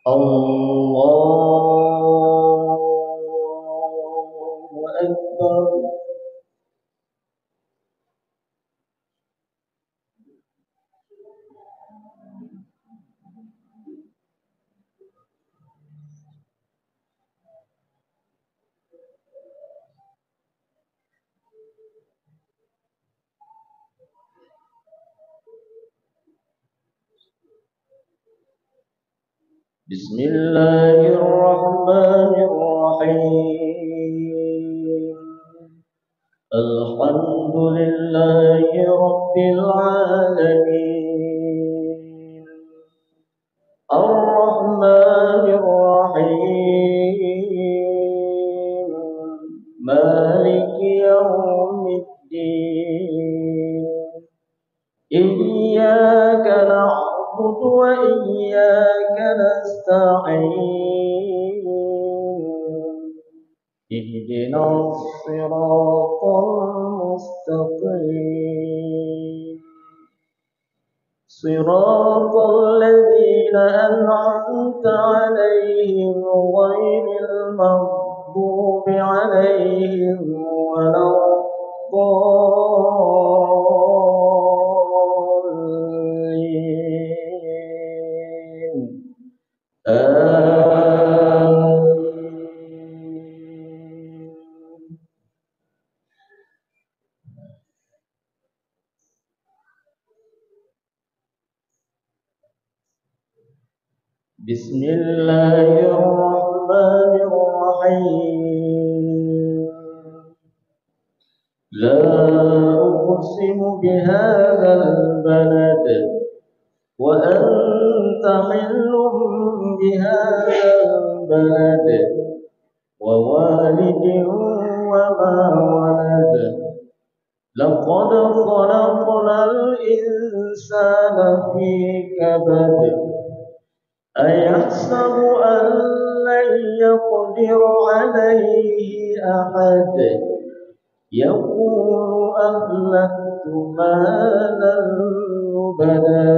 الله أكبر. بسم الله الرحمن الرحيم. الحمد لله رب العالمين، الرحمن الرحيم، مالك يوم الدين. إياك نعبد وإياك نستعين. اهدنا الصراط المستقيم، صراط الذين أنعمت عليهم غير المغضوب عليهم ولا الضالين. آمين. بسم الله الرحمن الرحيم. لا أقسم بهذا البلد وأنت حل بهذا البلد ووالد وما ولد. لقد خلقنا الإنسان في كبد. أيحسب أن لن يقدر عليه أحد. يقول أهلكت مالا لبدا.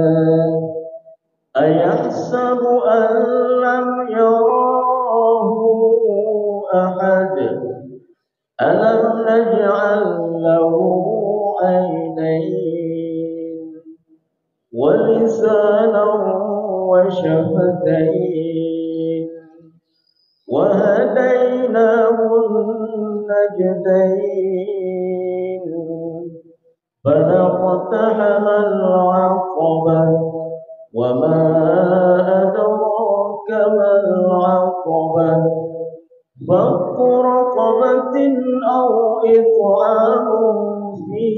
أيحسب أن لم يراه أحد. ألم نجعل له عينين ولسانا وشفتين وهديناه النجدين. فلاقتحم العقبة وما أدراك ما العقبة. فك رقبة أو إطعام في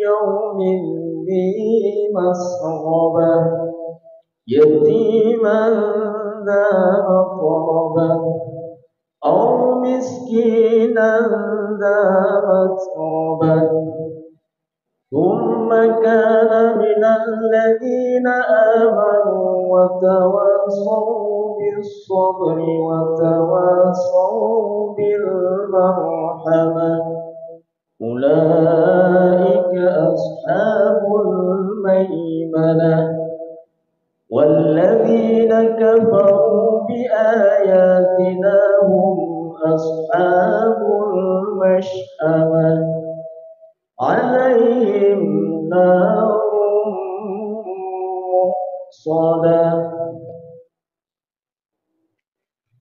يوم ذي مسغبة يتيما ذا مقربة أو مسكينا ذا متربة. ثم كان من الذين آمنوا وتواصوا بالصبر وتواصوا بالمرحمة. أولئك أصحاب الميمنة. والذين كفروا بآياتنا هم أصحاب المشأمة. عليهم نار مؤصدة.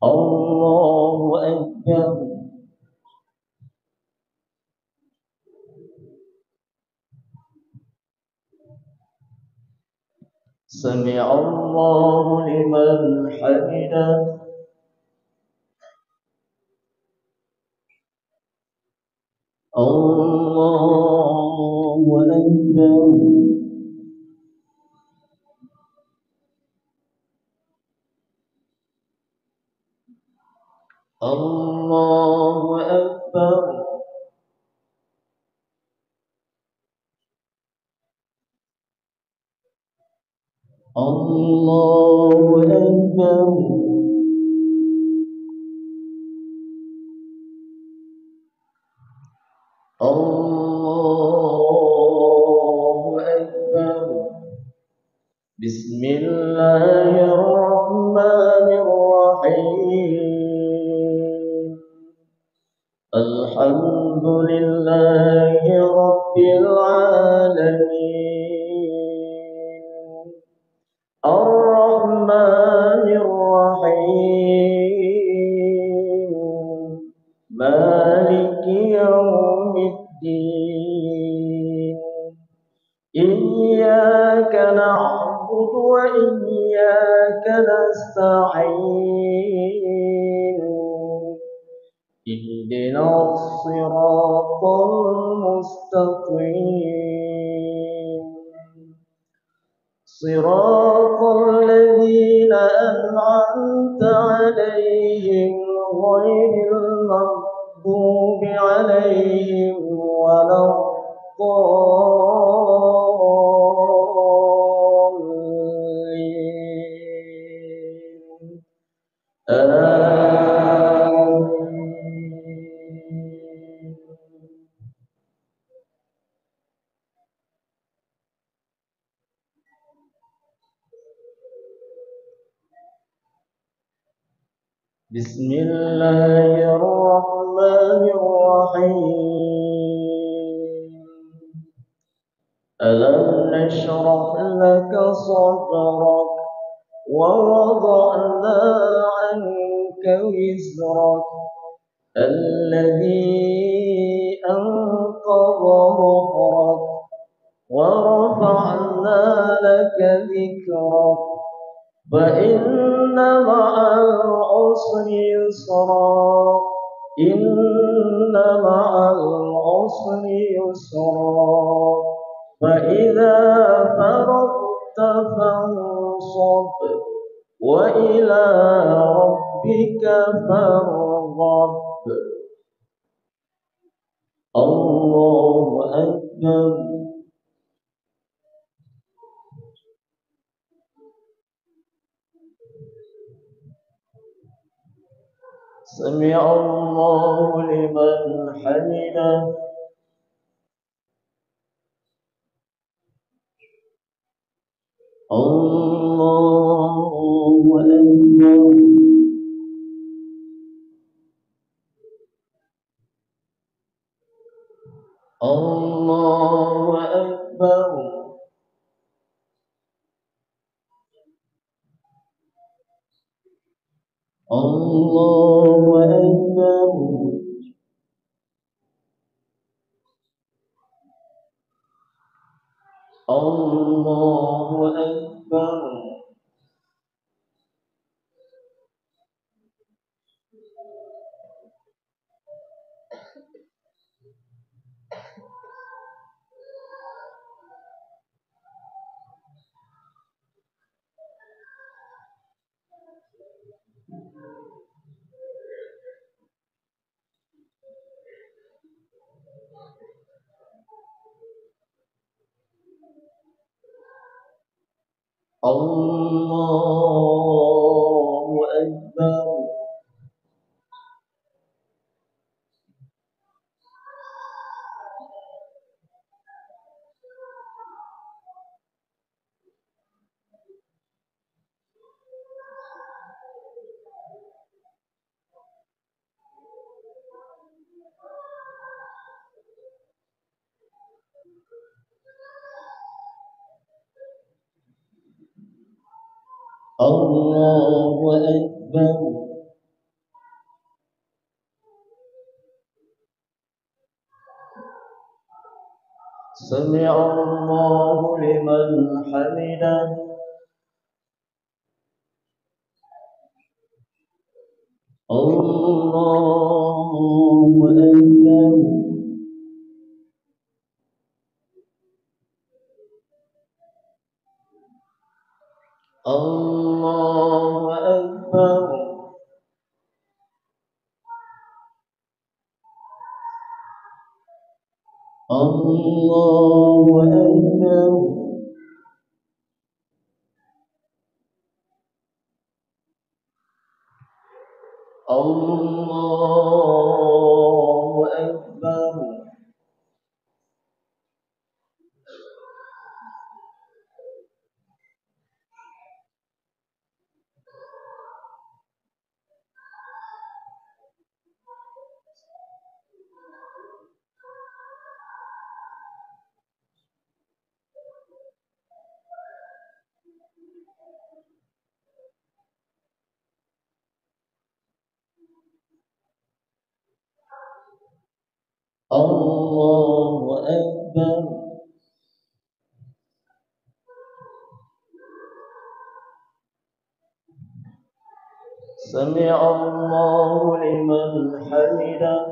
الله أكبر. سمع الله لمن حمده. الله أكبر. الله أكبر. الله أكبر. الله أكبر. بسم الله الرحمن الحمد لله رب العالمين الرحمن الرحيم مالك يوم الدين إياك نعبد وإياك نستعين اهدنا الصراط المستقيم صراط الذين أنعمت عليهم غير المغضوب عليهم ولا الضالين آمين. بسم الله الرحمن الرحيم ألم نشرح لك صدرك ووضعنا عنك وزرك الذي أنقض ظهرك ورفعنا لك ذكرك فإن مع العسر يسرا إن مع العسر يسرا فإذا فرغت فانصب وإلى ربك فارغب الله أكبر سمع الله لمن حمده الله أكبر الله أكبر الله أكبر الله أكبر الله أكبر الله أكبر سمع الله لمن حمده الله أكبر الله أكبر الله أكبر الله أكبر الله أكبر سمع الله لمن حمده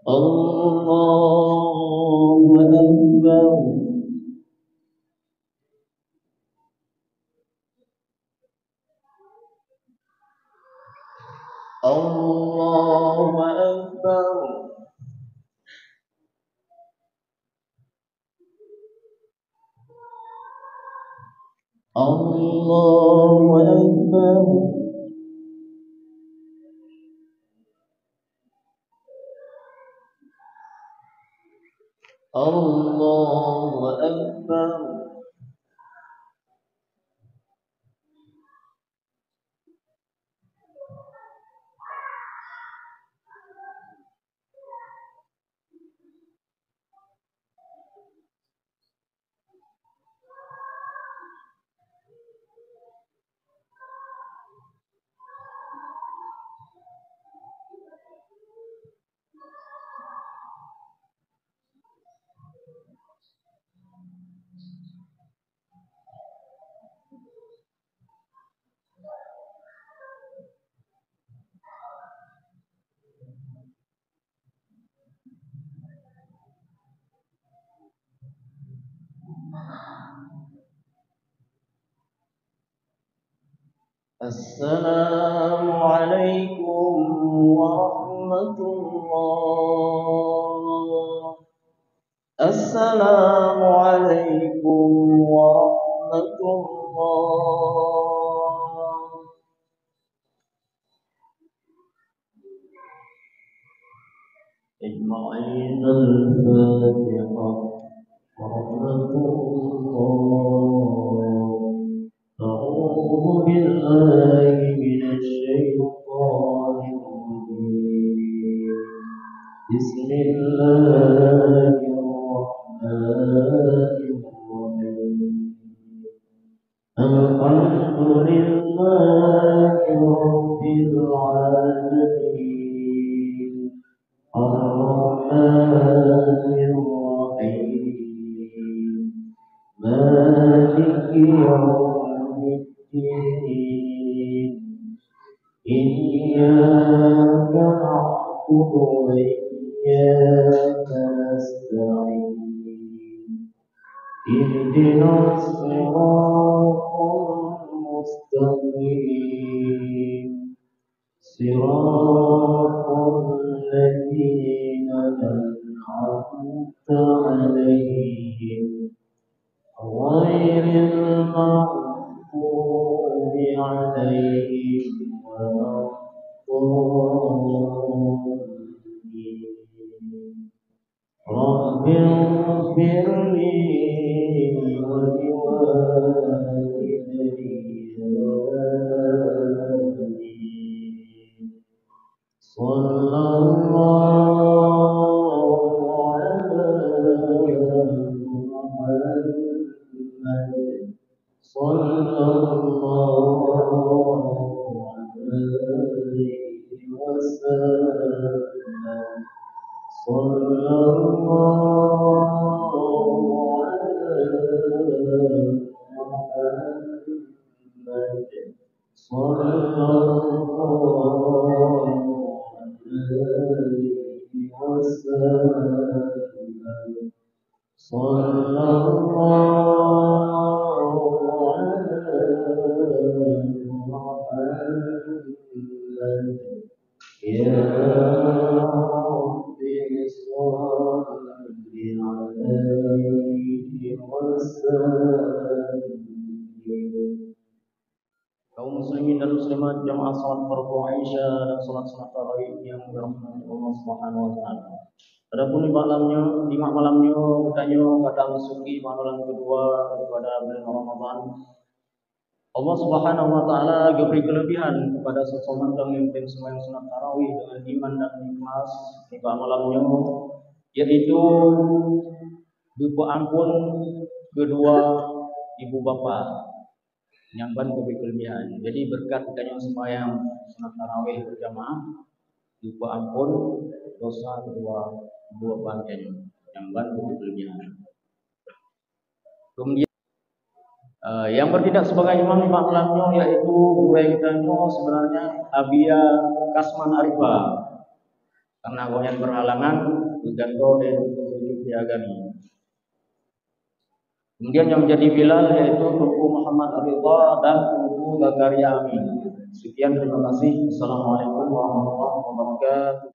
الله أكبر الله أكبر الله أكبر الله أكبر السلام عليكم ورحمة الله السلام عليكم ورحمة الله اجمعين الفاتحة ورحمة الله أعوذ بالله من الشيطان الرجيم بسم الله الرحمن الرحيم الحمد لله رب العالمين الرحمن الرحيم مالك يوم الدين إياك نعبد وإياك نستعين اهدنا الصراط المستقيم صراط الذين أنعمت عليهم غير المغضوب عليهم ولا الضالين رب اغفر لي ولوالدي آمين صلى الله على محمد صلى الله عليه وسلم صلى الله على محمد صلى الله عليه وسلم صلى الله على محمد يا رب صل عليه وسلم. Kaum muslimin dan muslimat jamaah salat fardu Aisyah dan salat sunat tarawih yang dirahmati Allah Subhanahu wa taala. Adapun di malamnya katanya kadang suki malam kedua daripada bulan Ramadan. Allah Subhanahu wa taala beri kelebihan kepada seseorang yang sembahyang sunat tarawih dengan iman dan ikhlas di malamnya, yaitu berupa ampun kedua ibu bapa. nyamban kelebihan. Jadi berkat adanya sembahyang sunat tarawih berjamaah, juga ampun dosa dua paten, nyamban kelebihan. Kemudian yang bertindak sebagai imam di malamnya yaitu guru kita sebenarnya Abia Kasman Arifa, karena goyan berhalangan ganto dan diagami. Kemudian yang menjadi bilal yaitu Tuku Muhammad Ridha dan Tuku Zakaria Amin. Sekian, terima kasih. Assalamualaikum warahmatullahi wabarakatuh.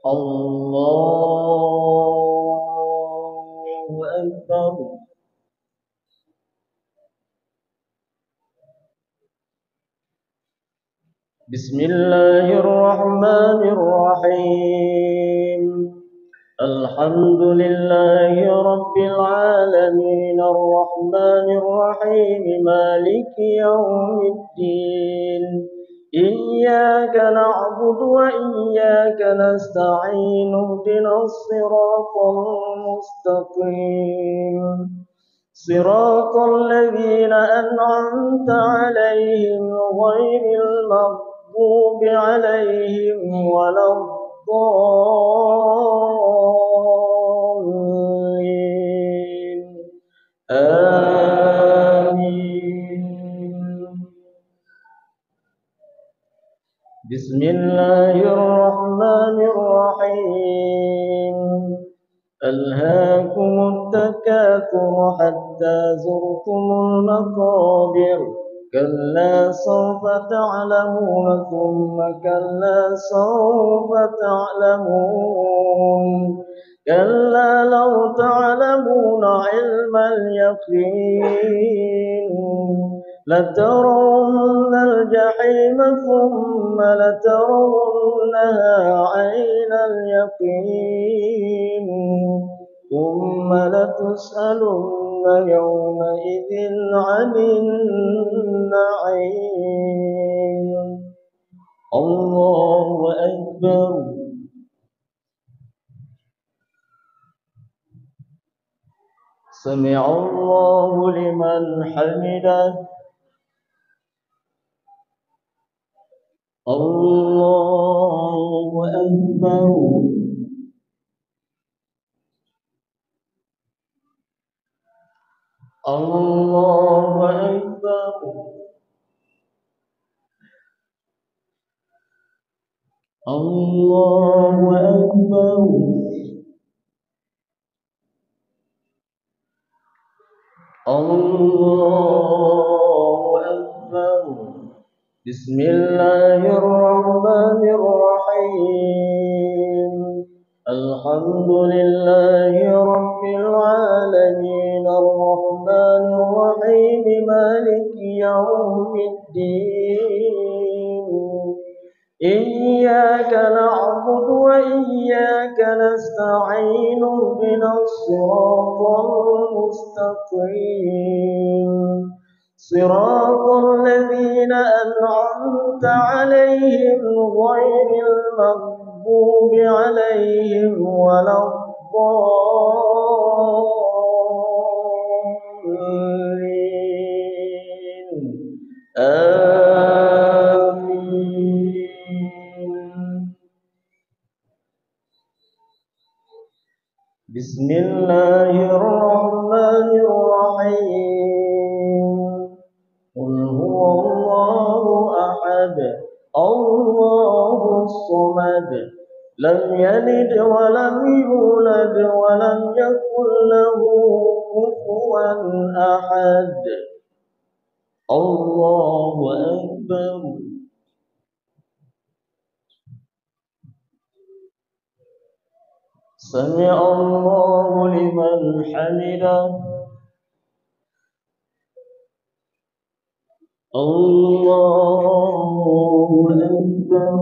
Allahu Akbar. Bismillahirrahmanirrahim. Alhamdulillahi rabbil alamin arrahmanir rahim maliki yaumiddin. Iyyaka na'budu wa iyyaka nasta'in ihdinas siratal mustaqim siratal ladzina an'amta 'alaihim ghairil maghdubi 'alaihim waladdallin. Bismillahirrahmanirrahim. Alhaakumut takatsur hatta zurtumul maqabir. Kalla sawfa ta'lamun thumma kalla sawfa ta'lamun. Kalla law ta'lamuna 'ilmal yaqin لترون الجحيم ثم لترونها عين اليقين ثم لتسألن يومئذ عن النعيم. الله أكبر. سمع الله لمن حمده. الله أكبر. الله أكبر. الله أكبر. الله أكبر. بسم الله الرحمن الرحيم. الحمد لله رب العالمين الرحمن الرحيم مالك يوم الدين. إياك نعبد وإياك نستعين اهدنا الصراط المستقيم صراط الذين أنعمت عليهم غير المغضوب عليهم ولا الضالين. آمين. بسم الله الرحمن الرحيم قل هو الله أحد الله الصمد لم يلد ولم يولد ولم يكن له كفوا أحد الله أكبر سمع الله لمن حمده الله أكبر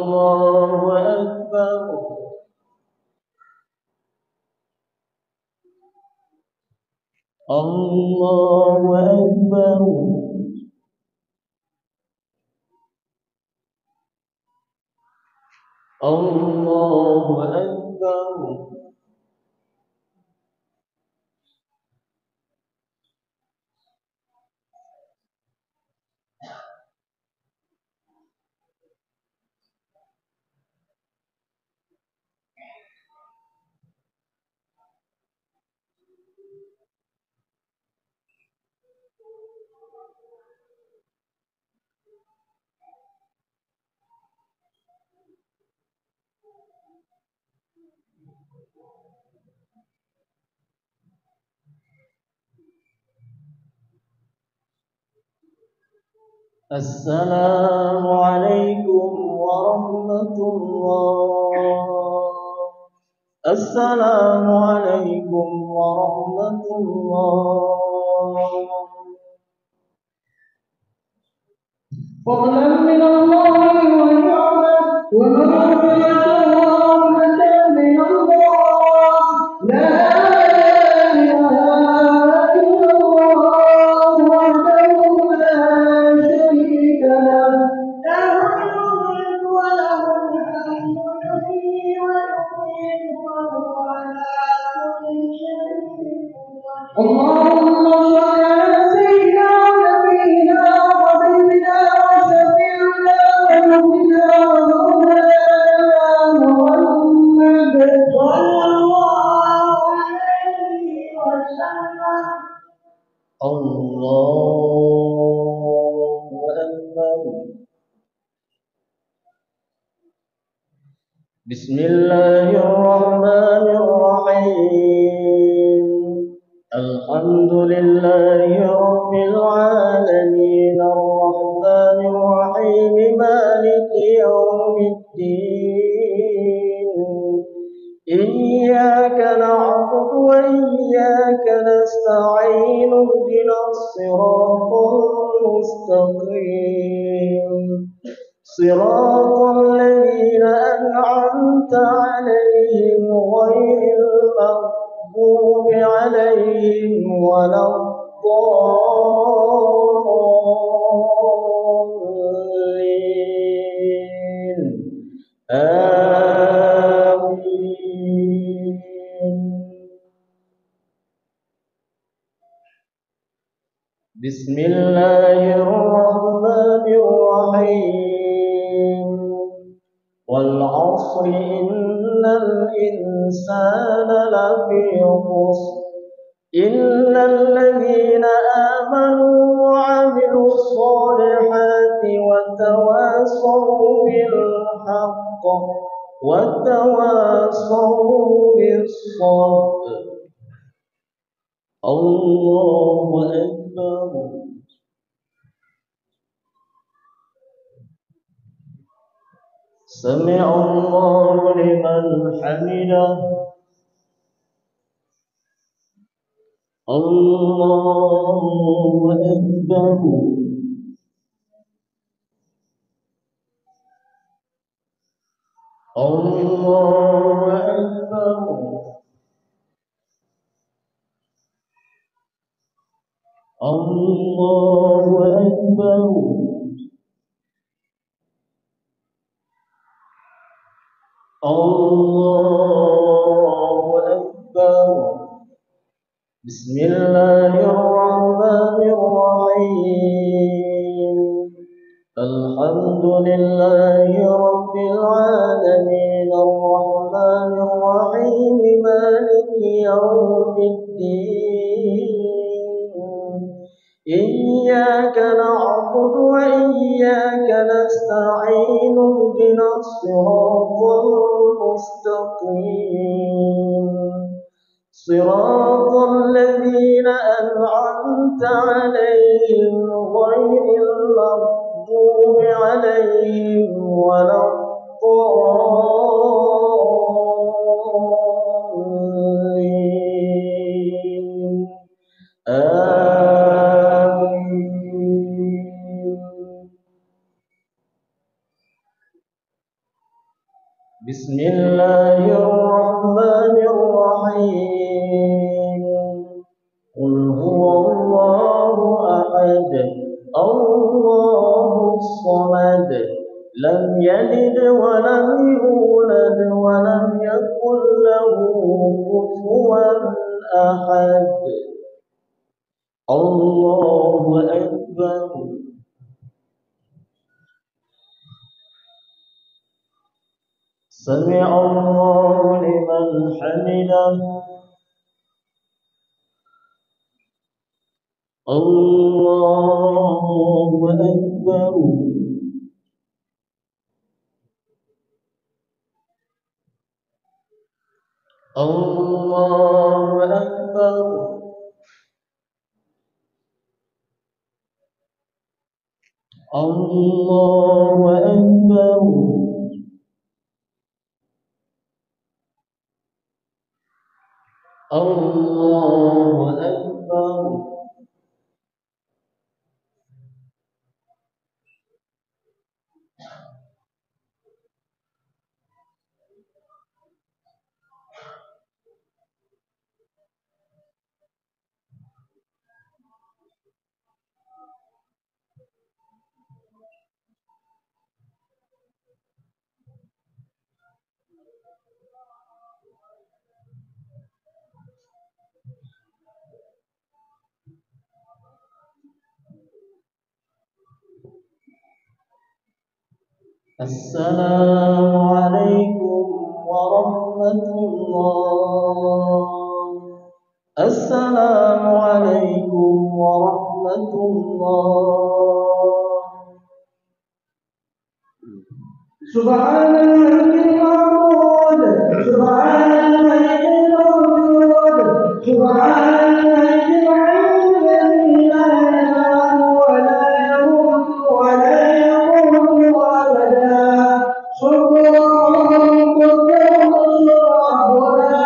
الله أكبر الله أكبر الله أكبر السلام عليكم ورحمة الله السلام عليكم ورحمة الله فضلا من الله ونعمة ومغفرة ورحمة من الله لا إله إلا الله وحده لا شريك له له الملك وله الحمد يحيي ويميت وهو على كل شيء قدير اللهم صل على سيدنا ونبينا وحبيبنا وشفيعنا ونبينا ومولانا محمد صلى الله عليه وسلم الله أكبر بسم الله الرحمن الرحيم الحمد لله رب العالمين الرحمن الرحيم مالك يوم الدين إياك نعبد وإياك نستعين اهدنا الصراط المستقيم صراط الذين أنعمت عليهم غير المغضوب عليهم ولا الضالين آمين بسم الله الرحمن الرحيم والعصر إن الإنسان لفي خسر إلا الذين آمنوا وعملوا الصالحات وتواصوا بالحق وتواصوا بالصبر الله أكبر سمع الله لمن حمده الله أكبر الله أكبر الله أكبر الله أكبر بسم الله الرحمن الرحيم الحمد لله رب العالمين الرحمن الرحيم مالك يوم الدين إياك نعبد وإياك نستعين اهدنا الصراط المستقيم صراط الذين أنعمت عليهم غير المغضوب عليهم ولا الضالين آمين. بسم الله الرحمن الرحيم قل هو الله أحد الله الصمد لم يلد ولم يولد ولم يكن له كفوا أحد الله أكبر سمع الله لمن حمده الله أكبر الله أكبر الله أكبر الله أكبر السلام عليكم ورحمة الله السلام عليكم ورحمة الله سبحان الملك المعبود سبحان الملك الموجود سبحان الملك الحي الذي لا ينام ولا يموت ولا يموت أبدا سبحان قدوس ربنا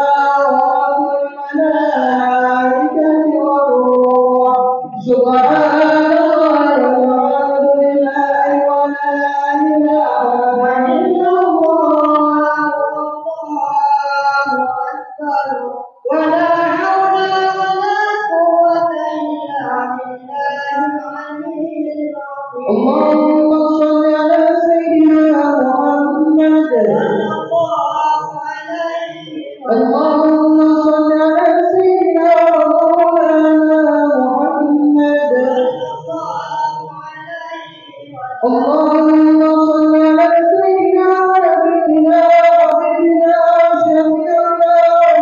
ورب الملائكة والروح سبحان الله والحمد لله ولا إله إلا الله والله أكبر ولا حول ولا قوة إلا بالله العلي العظيم اللهم صل على سيدنا محمد اللهم صل على سيدنا مولانا محمد اللهم صل على سيدنا نبينا وحبيبنا شفيعنا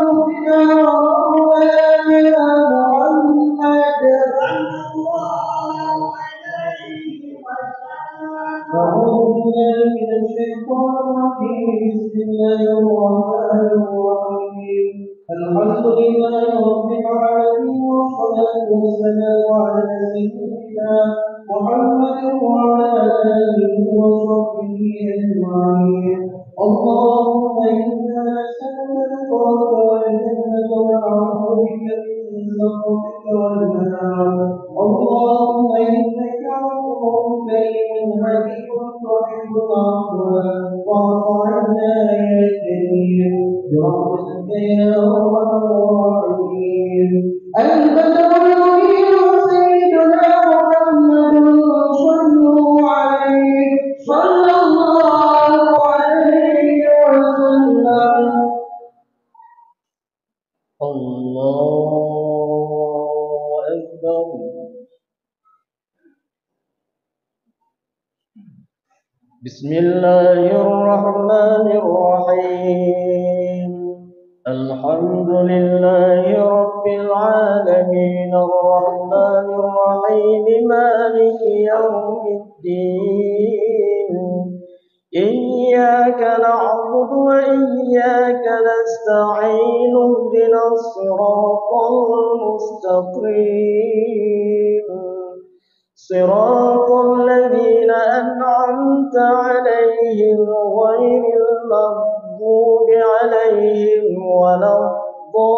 ومولانا مولانا محمد أعوذ بالله من الشيطان الرجيم بسم الله الرحمن الرحيم الحمد لله رب العالمين والصلاة والسلام على سيدنا محمد وعلى آله وصحبه أجمعين اللهم إنا نسألك رضاك والجنة ونعوذ بك من سخطك والنار اللهم إنك عفو كريم حكيم تحب العفو واعف عنا يا كريم برحمتك يا أرحم الراحمين البدر المنير سيدنا محمد صلوا عليه صلى الله عليه وسلم الله أكبر بسم الله الرحمن الرحيم. الحمد لله رب العالمين الرحمن الرحيم مالك يوم الدين. إياك نعبد وإياك نستعين اهدنا الصراط المستقيم صراط الذين أنعمت عليهم غير المغضوب عليهم ولا الضالين.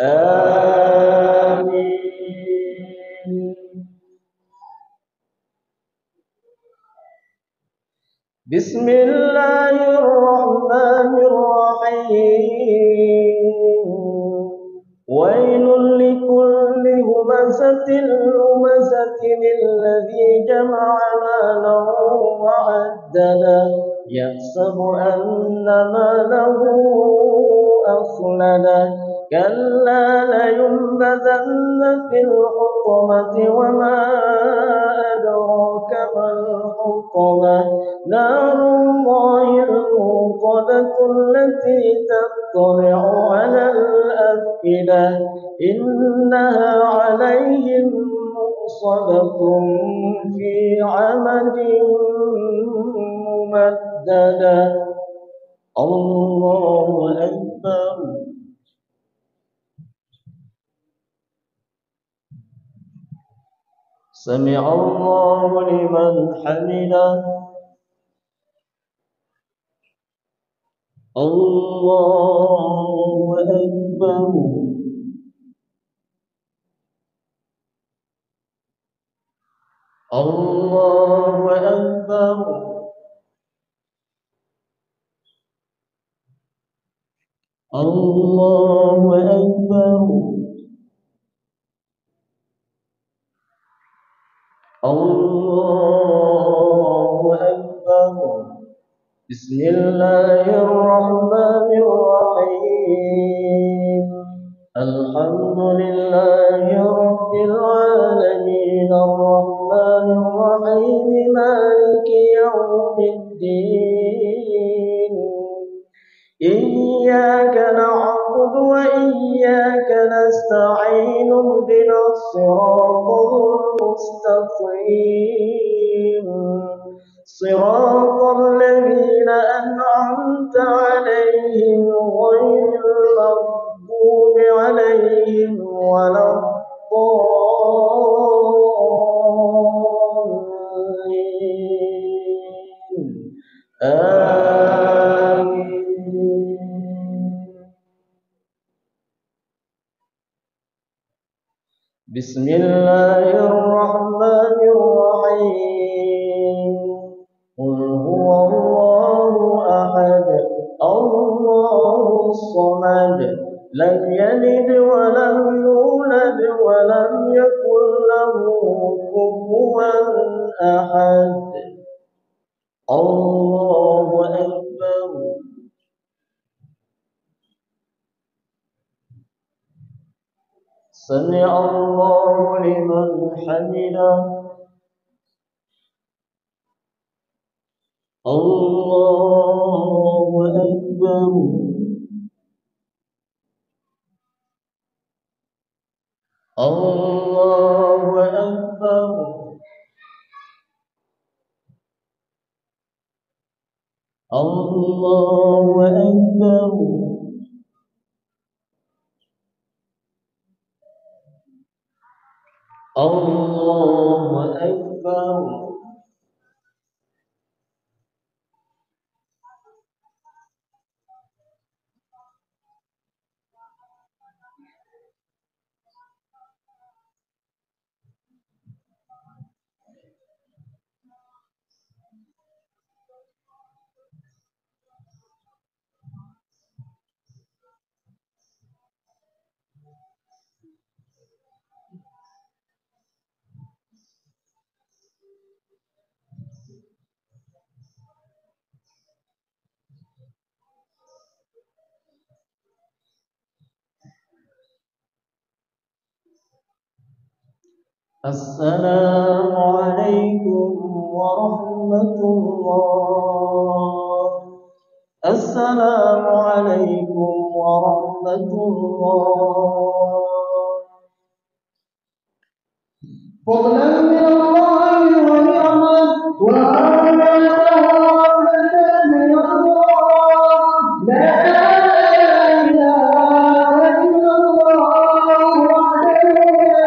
آمين. بسم الله الرحمن الرحيم. ويل لكل همزة لمزة الذي جمع مالا وعدده يحسب أن ماله أخلده كلا لينبذن في الحطمة وما أدراك ما الحطمة نار الله الموقدة التي تطلع على الأفئدة إنها عليهم مؤصدة في عمد ممددة. الله أكبر. سمع الله لمن حمده. الله أكبر. الله أكبر. الله أكبر. الله أكبر. بسم الله الرحمن الرحيم. الحمد لله رب العالمين الرحمن الرحيم مالك يوم الدين. إياك نعبد وإياك نستعين اهدنا الصراط المستقيم صراط الذين أنعمت عليهم غير المغضوب عليهم ولا الضالين. آمين. بسم الله الرحمن الرحيم. قل هو الله أحد الله الصمد لم يلد ولم يولد ولم يكن له كفوا أحد. الله أكبر. سمع الله لمن حمده. الله أكبر. الله أكبر. الله أكبر. الله أكبر. السلام عليكم ورحمة الله. السلام عليكم ورحمة الله. فضلا من الله ونعمة وآمنة ورحمة من الله. لا إله إلا الله وحده لا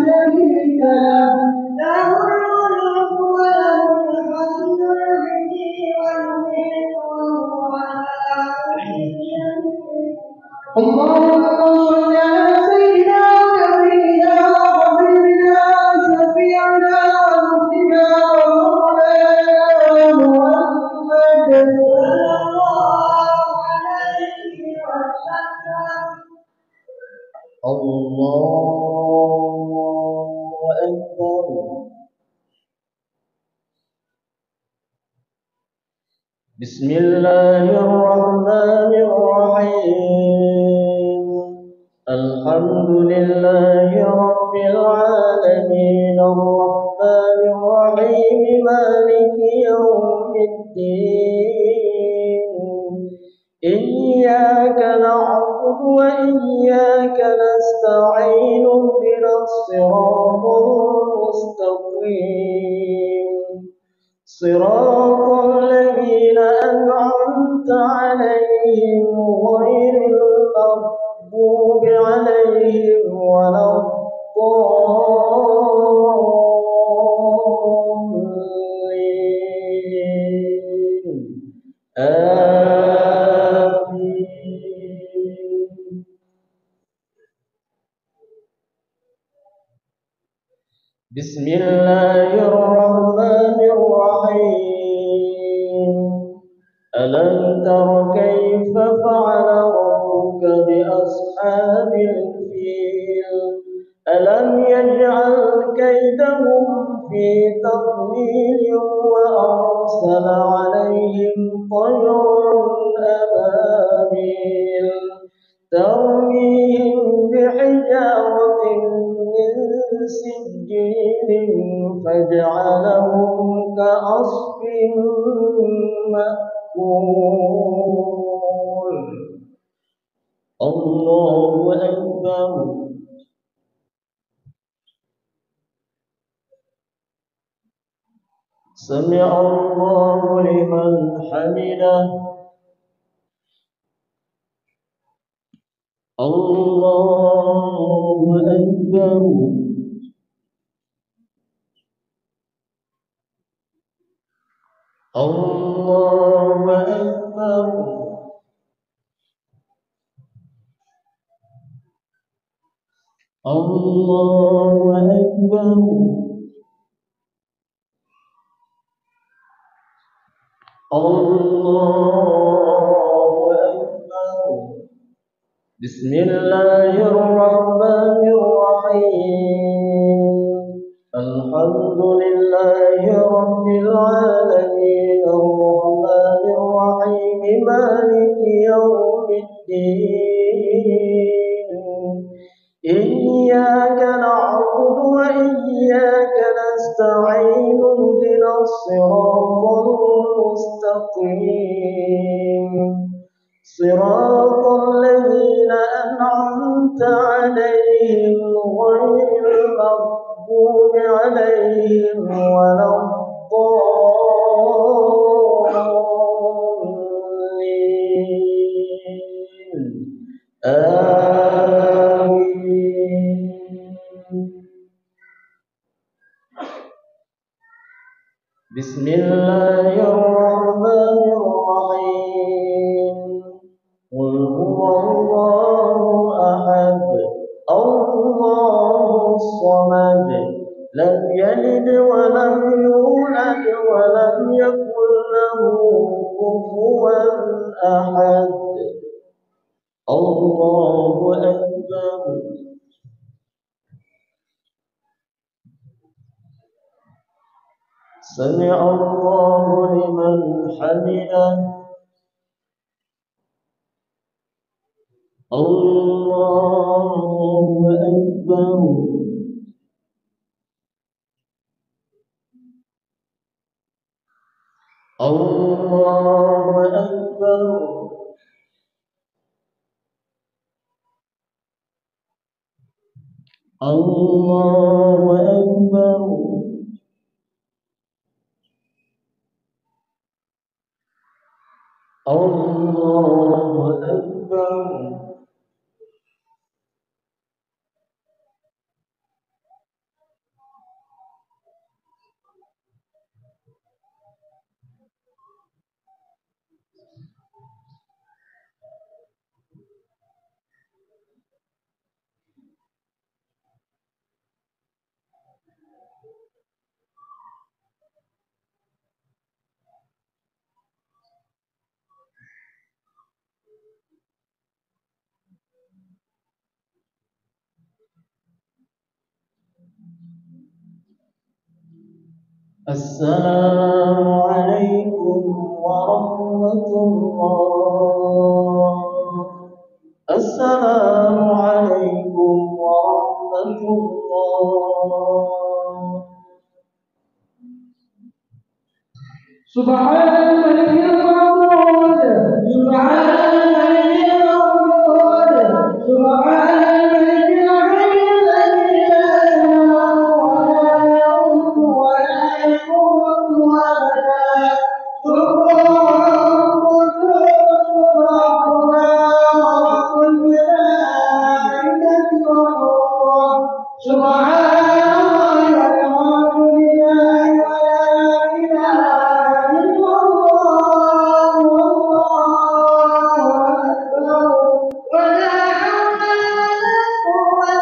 شريك له. له الملك وله الحمد يحيي ويميت وهو على كل شيء قدير. اللهم صل على سيدنا ونبينا وحبيبنا شفيعنا ونبينا ومولانا محمد صلى الله عليه وسلم. الله أكبر. بسم الله الرحمن الرحيم. الحمد لله رب العالمين الرحمن الرحيم مالك يوم الدين. إياك نعبد وإياك نستعين اهدنا الصراط المستقيم صراط الذين أنعمت عليهم غير المغضوب عليهم ولا الضالين. آمين. بسم الله الرحمن الرحيم. ألم تر كيف فعل ربك بأصحاب الفيل؟ ألم يجعل كيدهم في تضليل وأرسل عليهم طيرا أبابيل ترميهم بحجارة من سجيل فجعلهم كعصف مأكول. الله أكبر. سمع الله لمن حمده. الله أكبر. الله أكبر. الله أكبر. الله أكبر. بسم الله الرحمن الرحيم. الحمد لله رب العالمين الرحمن الرحيم مالك يوم الدين. إياك نعبد وإياك نستعين اهدنا الصراط المستقيم صراط الذين أنعمت عليهم غير المغضوب عليهم ولا الضالين. آمين. بسم الله الرحمن الرحيم. قل هو الله أحد الله الصمد لم يلد ولم يولد ولم يكن له كفوا أحد. الله أكبر. سمع الله لمن حمده. الله أكبر. الله أكبر. الله أكبر. الله أكبر. السلام عليكم ورحمة الله. السلام عليكم ورحمة الله. سبحان الملك المعبود. سبحان الملك المعبود. سبحان الملك الحي الذي لا يموت ولا يموت ولا يموت أبدا. سبحان قدوس ربنا ورب الملائكة والروح. سبحان الله والحمد لله ولا إله إلا الله والله أكبر ولا حول ولا قوة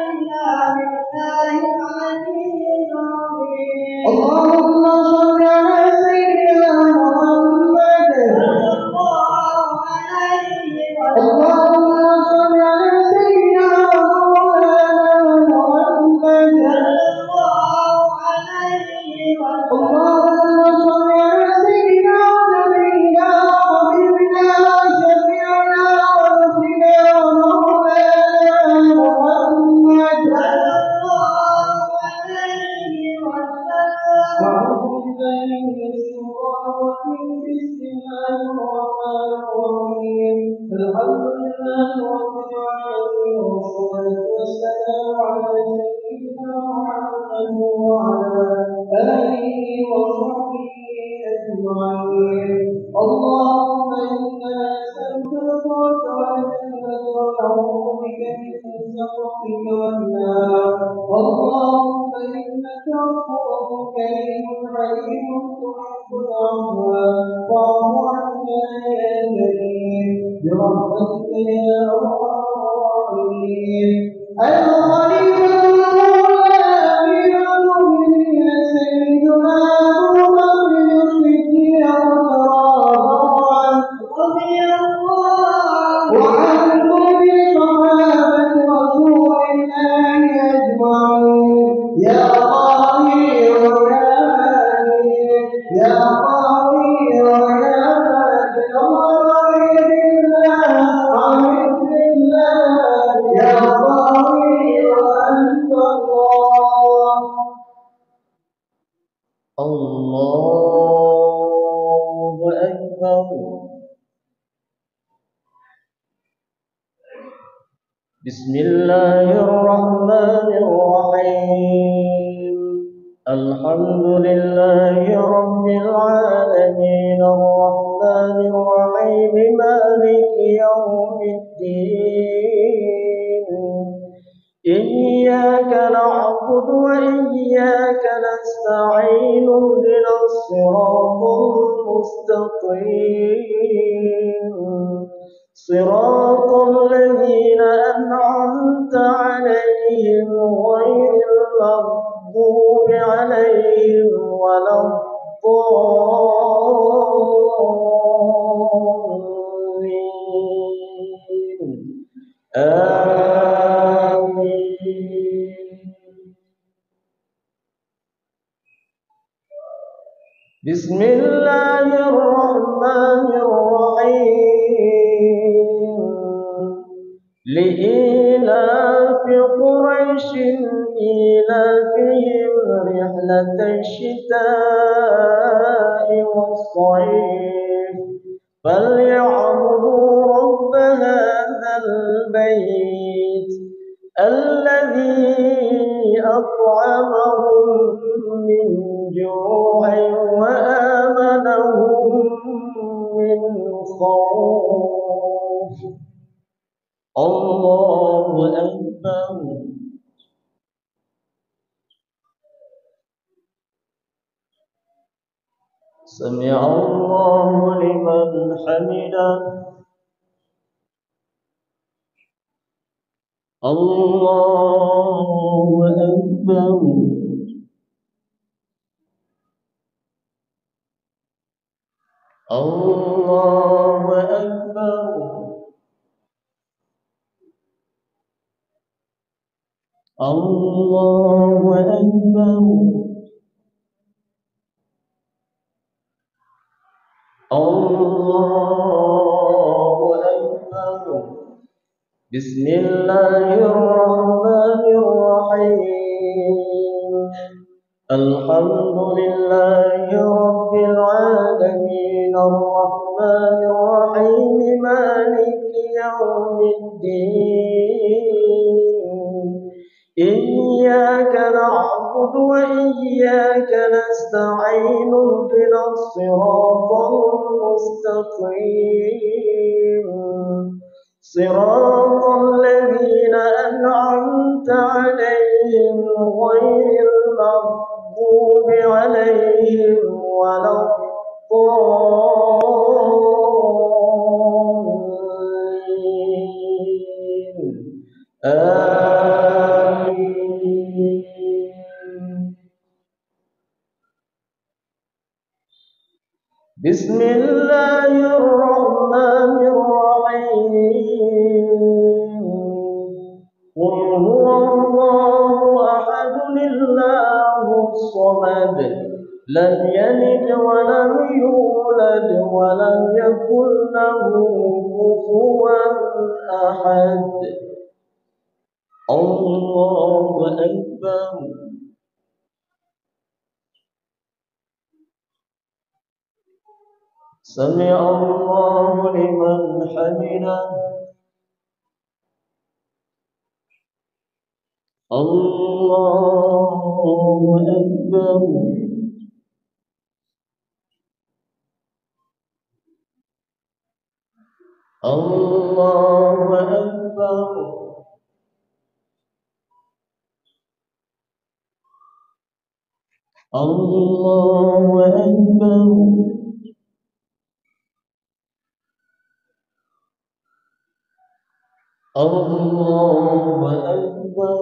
إلا بالله العلي العظيم. اللهم صل على سيدنا محمد صلى الله عليه وسلم. اللهم صل على سيدنا مولانا محمد صلى الله عليه وسلم. اللهم صل على سيدنا ونبينا وحبيبنا وشفيعنا ونصرنا ومولانا محمد صلى الله عليه وسلم. أعوذ بالله من الشيطان الرجيم. بسم الله الرحمن الرحيم. الحمد لله رب العالمين والصلاة والسلام على سيدنا محمد وعلى آله وصحبه أجمعين. اللهم إنا نسألك رضاك والجنة ونعوذ بك من سخطك والنار. اللهم إنك عفو كريم حليم تحب العفو فاعف عنا يا كريم برحمتك يا أرحم الراحمين. الخليفة الأمير المؤمنين سيدنا أبو بكر الصديق رضي الله وعن كل صحابة رسول الله أجمعين. يا قاضي ويا مالك يا قاضي ويا مالك عبد الله عبد الله يا قاضي وأنت الله. الله أكبر. بسم الله الرحمن الرحيم. الحمد لله رب العالمين الرحمن الرحيم مالك يوم الدين. إياك نعبد وإياك نستعين اهدنا الصراط المستقيم صراط الذين أنعمت عليهم غير المغضوب عليهم ولا الضالين. آمين. بسم الله الرحمن الرحيم. لإيلاف قريش إيلافهم رحلة الشتاء والصيف الصيف فليعبدوا رب هذا البيت الذي أطعمهم من جوع وآمنهم من خوف. الله أكبر. سمع الله لمن حمده. الله أكبر. الله أكبر. الله أكبر. الله أكبر. بسم الله الرحمن الرحيم. الحمد لله رب العالمين الرحمن الرحيم مالك يوم الدين إياك نعبد وإياك نستعين اهدنا الصراط المستقيم صراط الذين أنعمت عليهم غير المغضوب عليهم ولا الضالين آمين. بسم الله الرحمن الرحيم. قل هو الله أحد الله الصمد لم يلد ولم يولد ولم يكن له كفوا أحد. الله أكبر. سمع الله لمن حمده. الله أكبر. الله أكبر. الله أكبر. الله أكبر.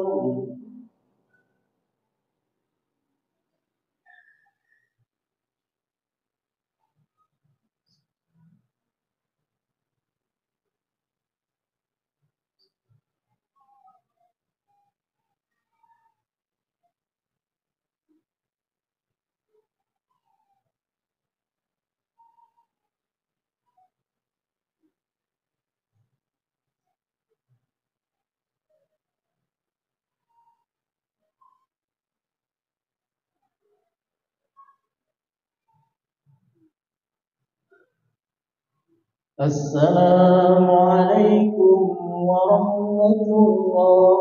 السلام عليكم ورحمة الله.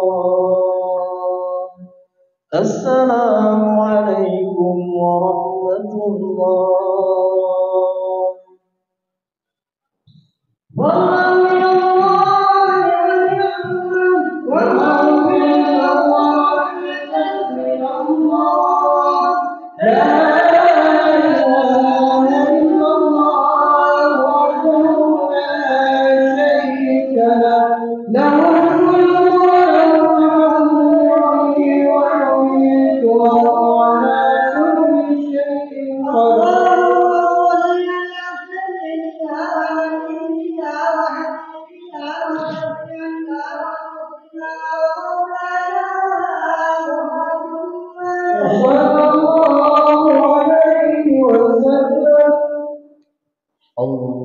السلام عليكم ورحمة الله. الله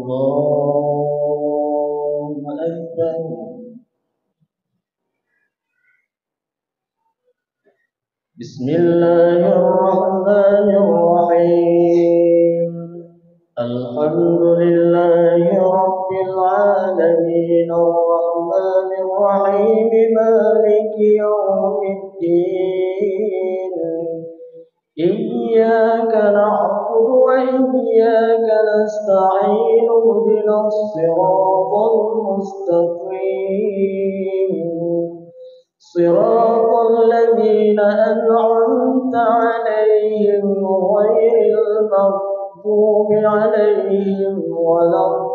أكبر. بسم الله الرحمن الرحيم. الحمد لله رب العالمين الرحمن الرحيم مالك يوم الدين إياك نعبد وإياك نستعين اهدنا الصراط المستقيم صراط الذين أنعمت عليهم غير المغضوب عليهم ولا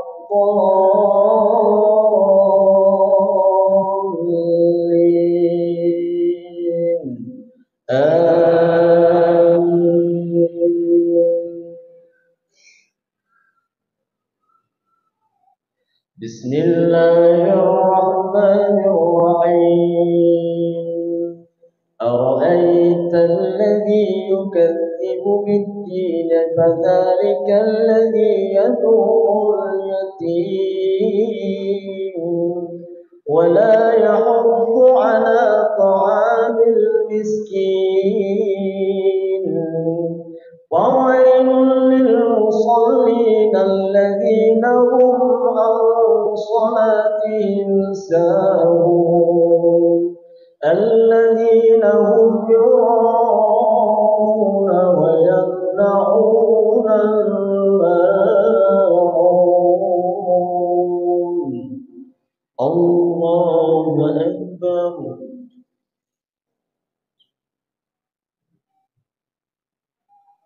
الضالين آمين. بسم الله الرحمن الرحيم أرأيت الذي يكذب بالدين فذلك الذي يدعو اليتيم ولا يحض على طعام المسكين وويل للمصلين الذين هم عن صلاتهم ساهون الذين هم يراءون ويمنعون الماعون الله أكبر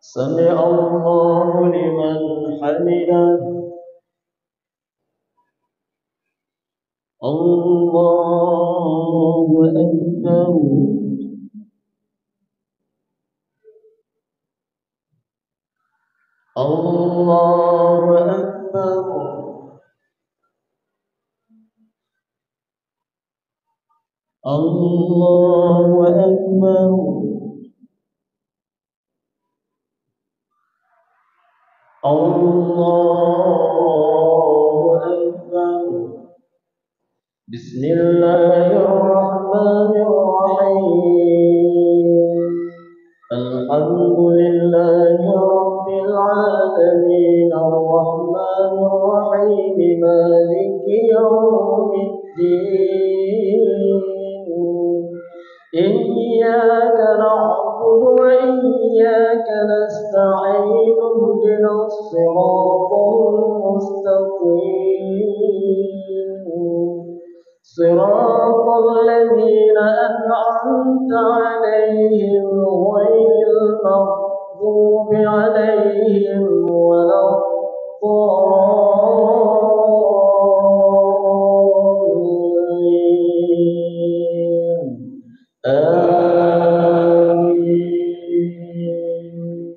سمع الله لمن حمده الله أكبر الله أكبر الله أكبر الله أكبر بسم الله الرحمن الرحيم الحمد لله رب العالمين الرحمن الرحيم مالك يوم الدين إياك نعبد وإياك نستعين اهدنا الصراط المستقيم صراط الذين أنعمت عليهم غير المغضوب عليهم ولا الضالين آمين.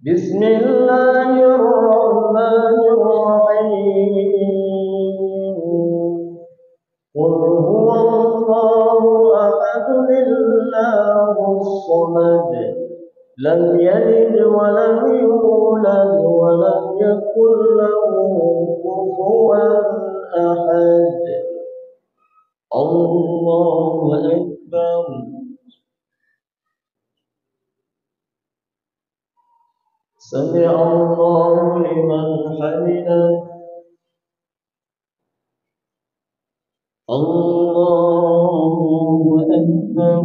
بسم الله الرحمن الرحيم قل هو الله أحد الله الصمد لم يلد ولم يولد ولم يكن له كفوا أحد الله أكبر سمع الله لمن حمده الله أكبر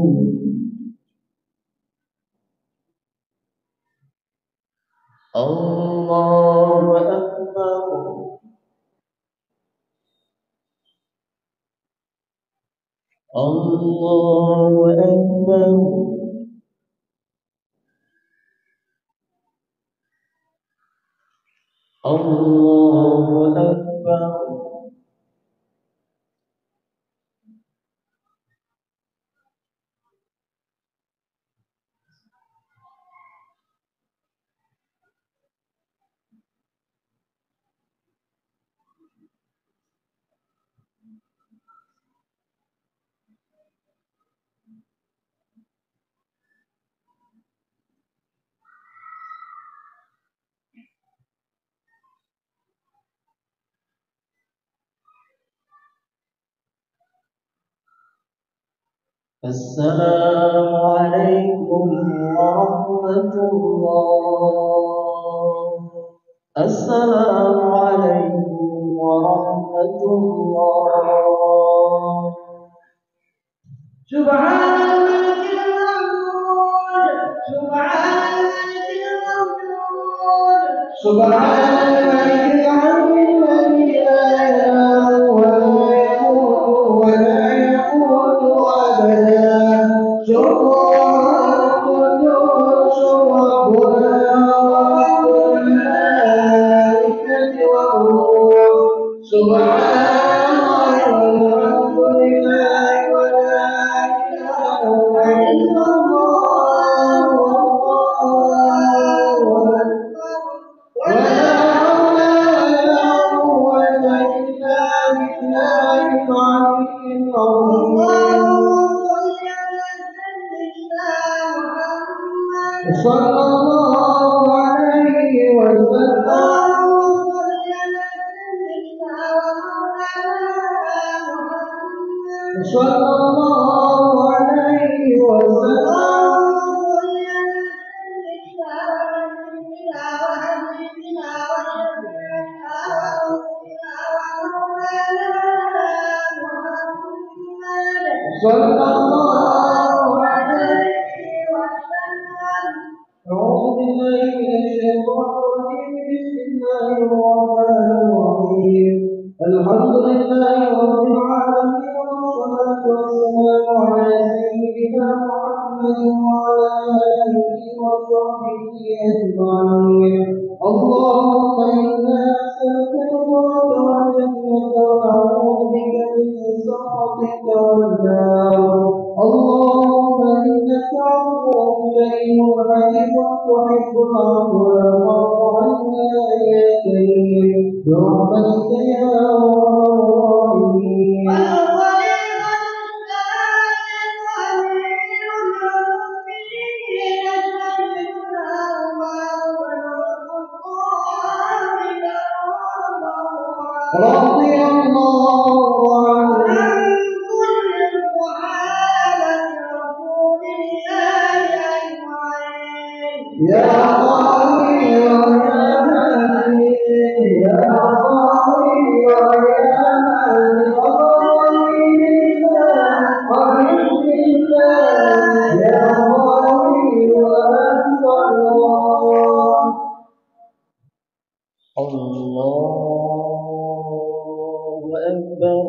الله أكبر الله أكبر الله أكبر السلام عليكم ورحمة الله السلام عليكم ورحمة الله. سبحان الملك المعبود، سبحان الملك الموجود، سبحان الملك العظيم الذي لا ينام ولا يموت ولا يموت أبدا. سبحان القدوس ربنا رب الملائكة والروح. سبحان الله والحمد لله ولا إله إلا الله والله أكبر. ولا حول ولا قوة إلا بالله العلي العظيم. صلى الله عليه وسلم. صلى الله عليه وسلم. صلى الله عليه وسلم. أعوذ بالله من الشيطان الرجيم. بسم الله الرحمن الرحيم. الحمد لله رب العالمين والصلاة والسلام على سيدنا محمد وعلى آله وصحبه أجمعين. اللهم إنا نسألك رضاك والجنة ونعوذ بك من سخطك والنار. اللهم إنك عفو كريم حليم تحب العفو فاعف عنا يا كريم برحمتك يا أرحم الراحمين. رضي الله عنه. يا قوي يا مالك، يا قوي يا مالك، قوي بالله قوي بالله يا قوي وأنت الله. الله أكبر.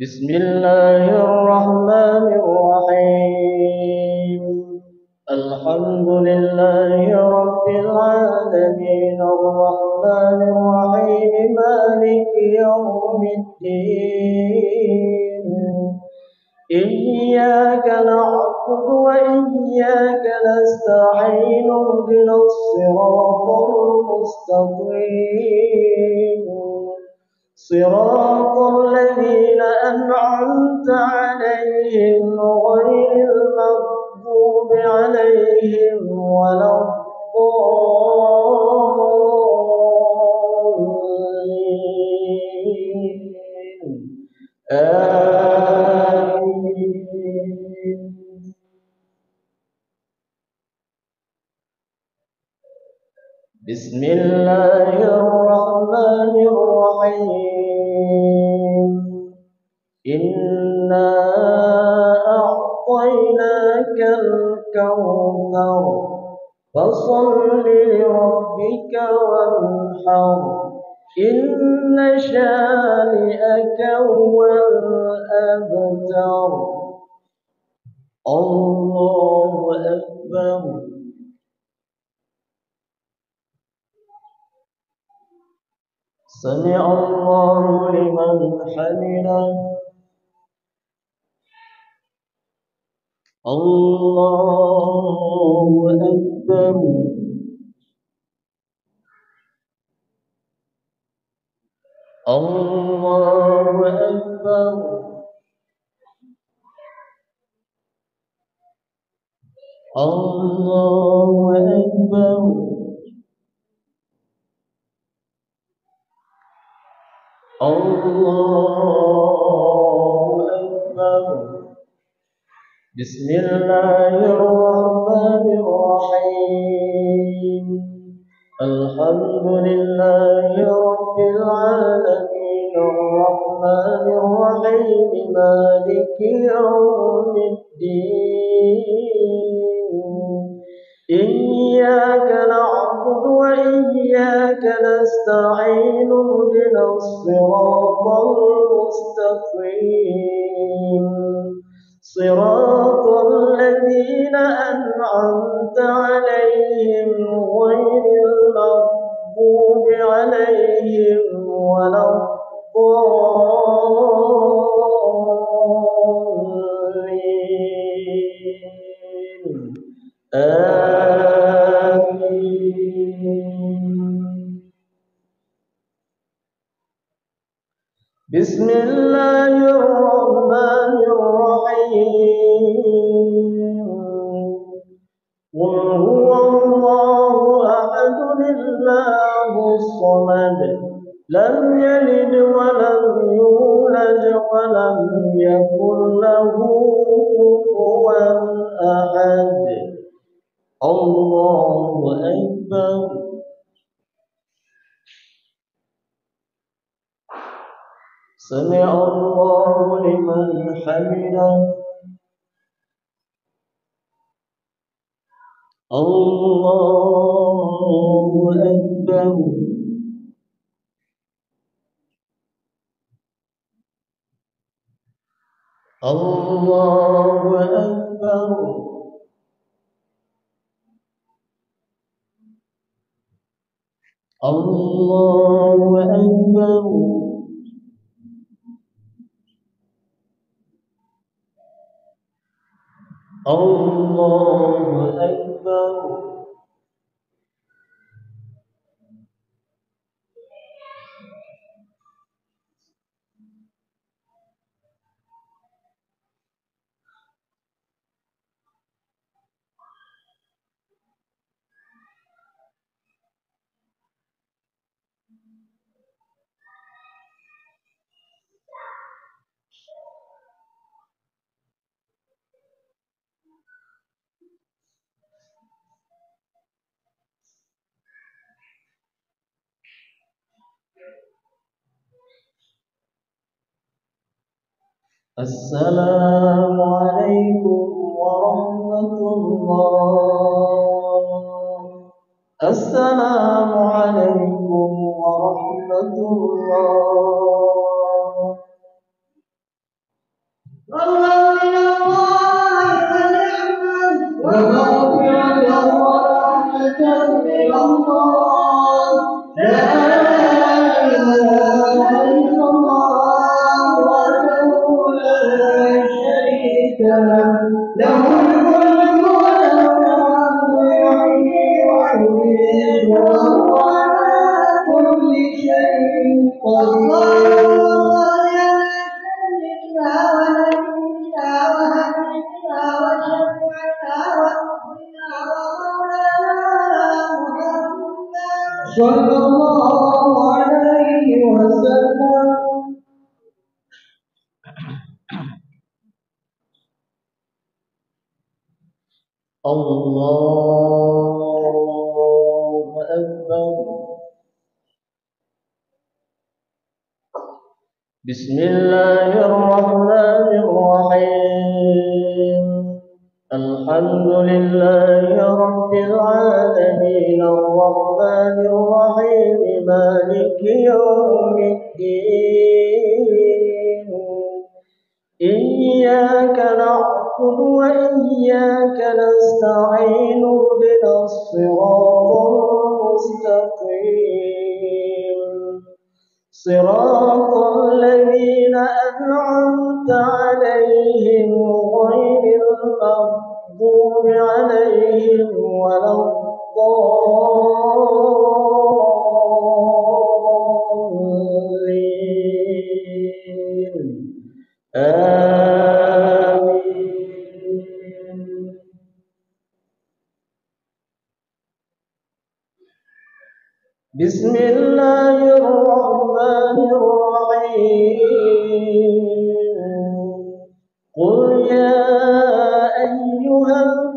بسم الله الرحمن الرحيم. الحمد لله رب العالمين الرحمن الرحيم مالك يوم الدين. إياك نعبد وإياك نستعين اهدنا الصراط المستقيم صراط الذين أنعمت عليهم غير المغضوب عليهم ولا الضالين. آمين. بسم الله الرحمن الرحيم. إنا أعطيناك الكوثر فصل لربك وانحر إن شانئك هو الأبتر. الله أكبر. سمع الله لمن حمده. الله أكبر. الله أكبر. الله أكبر. الله أكبر. بسم الله الرحمن الرحيم الحمد لله رب العالمين الرحمن الرحيم مالك يوم الدين إياك نعبد وإياك نستعين اهدنا الصراط المستقيم صراط الذين أنعمت عليهم غير المغضوب عليهم ولا الضالين آمين. بسم الله الرحمن الرحيم قل هو الله أحد الله الصمد لم يلد ولم يولد ولم يكن له كفوا أحد الله أكبر سمع الله لمن حمده الله أكبر الله أكبر الله أكبر الله أكبر السلام عليكم ورحمة الله السلام عليكم ورحمة الله ومغفرة ورحمة من الله لا إله إلا الله وحده لا شريك له له الملك وله الحمد يحيي ويميت وهو على كل شيء قدير صلى الله عليه وسلم الله أكبر بسم الله الرحمن الرحيم الحمد لله رب العالمين الرحمن الرحيم مالك يوم الدين إياك نعبد وإياك نستعين اهدنا الصراط المستقيم صراط الذين أنعمت عليهم غير المغضوب عليهم ولا الضالين آمين. بسم الله الرحمن الرحيم قل يا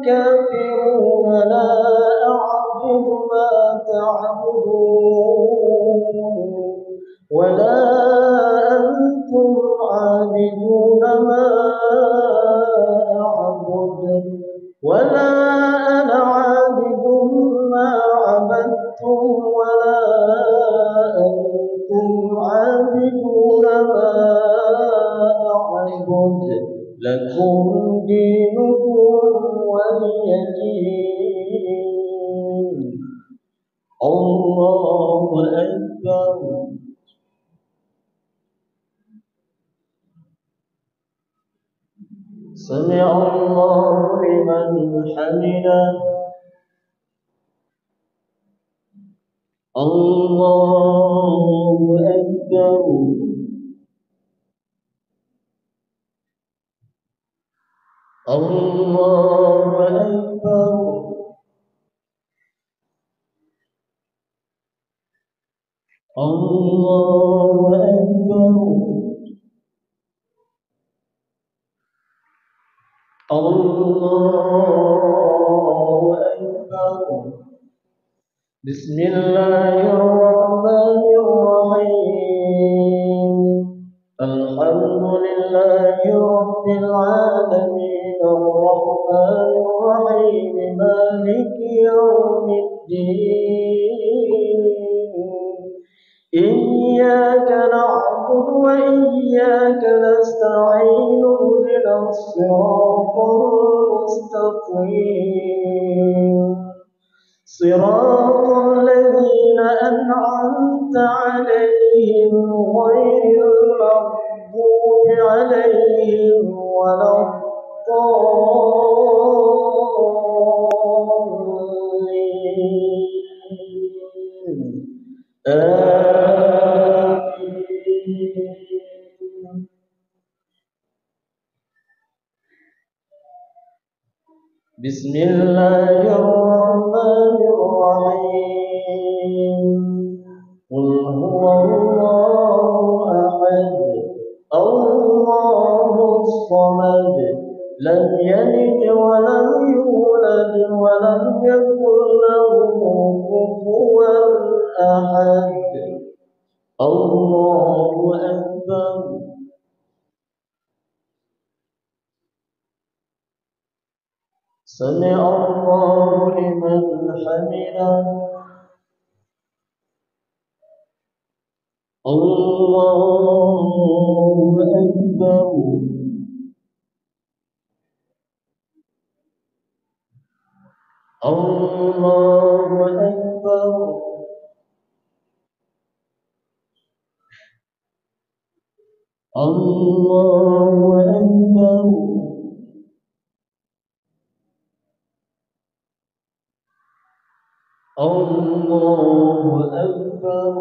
الكافرون لا أعبد ما تعبدون ولا أنتم عابدون ما أعبد ولا أنا عابد ما عبدتم ولا أنتم عابدون ما أعبد لكم دينكم ولي دين. الله أكبر. سمع الله لمن حمده. الله أكبر. الله أكبر. الله أكبر. الله أكبر. بسم الله الرحمن الرحيم. الحمد لله رب العالمين الرحمن الرحيم مالك يوم الدين. إياك نعبد وإياك نستعين اهدنا الصراط المستقيم صراط الذين أنعمت عليهم غير المغضوب عليهم ولا الضالين. آمين. بسم الله الرحمن الرحيم. قل هو الله أحد الله الصمد لم يلد ولم يولد ولم يكن له كفوا أحد. الله أكبر. سمع الله لمن حمده. الله أكبر. الله أكبر. الله أكبر. الله أكبر.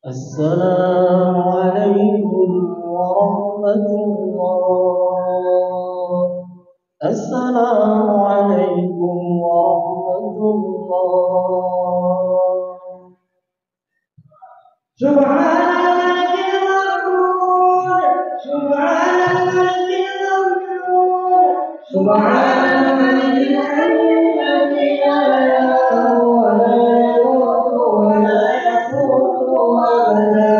السلام عليكم ورحمة الله. السلام عليكم ورحمة الله. سبحان الملك المعبود سبحان الملك المعبود سبحان الملك الحميد الذي لا ينام ولا يموت ولا يكون أبدا.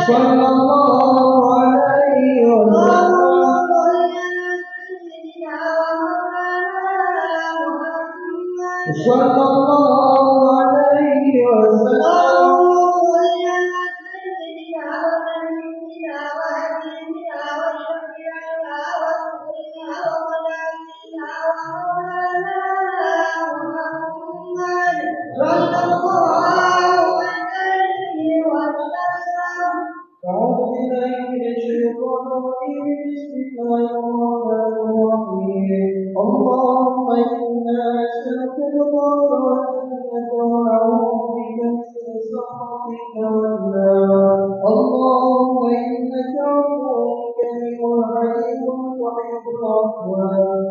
صلى الله عليه وسلم صلى الله عليه وسلم اللهم إنا نسألك رضاك والجنة ونعوذ بك من سخطك والنار اللهم إنك عفو كريم حليم تحب العفو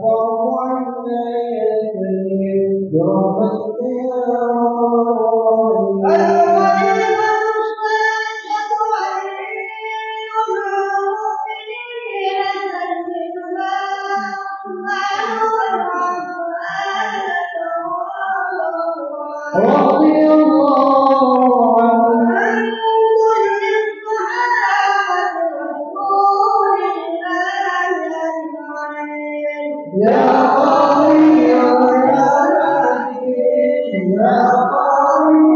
فاعف عنا يا كريم برحمتك يا أرحم الراحمين رضي الله عنه يا قوي يا عزيز يا قوي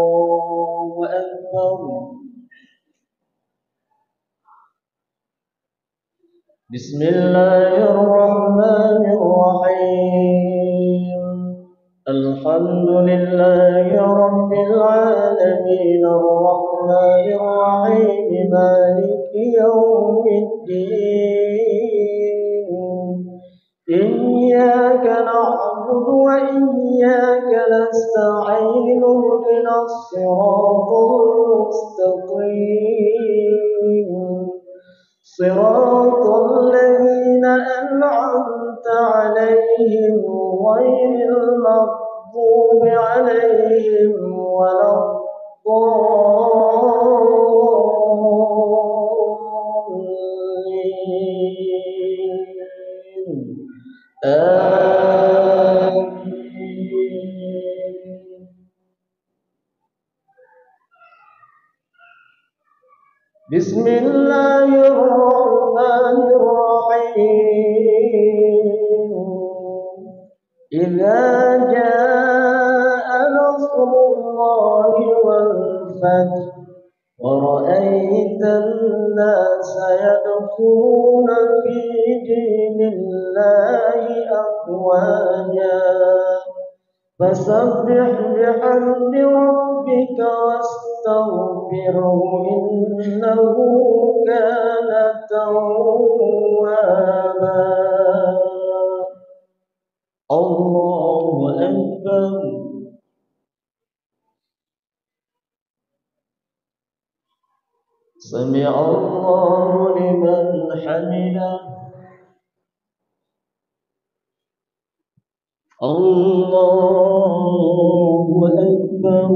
الله أكبر بسم الله الرحمن الرحيم الحمد لله رب العالمين الرحمن الرحيم مالك يوم الدين إياك نعبد وإياك نستعين اهدنا الصراط المستقيم صراط الذين أنعمت عليهم غير المغضوب عليهم ولا الضالين آمين بسم الله الرحمن الرحيم إذا جاء نصر الله والفتح ورأيت الناس يدخلون في دين الله أفواجا فسبح بحمد ربك واستغفره إنه كان توابا الله أكبر سمع الله لمن حمده الله أكبر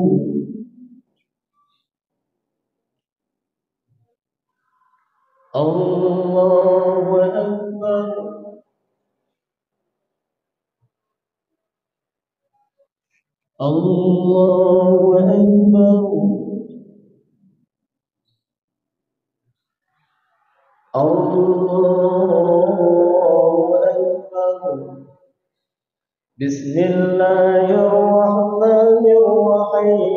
الله أكبر الله أكبر الله أكبر بسم الله الرحمن الرحيم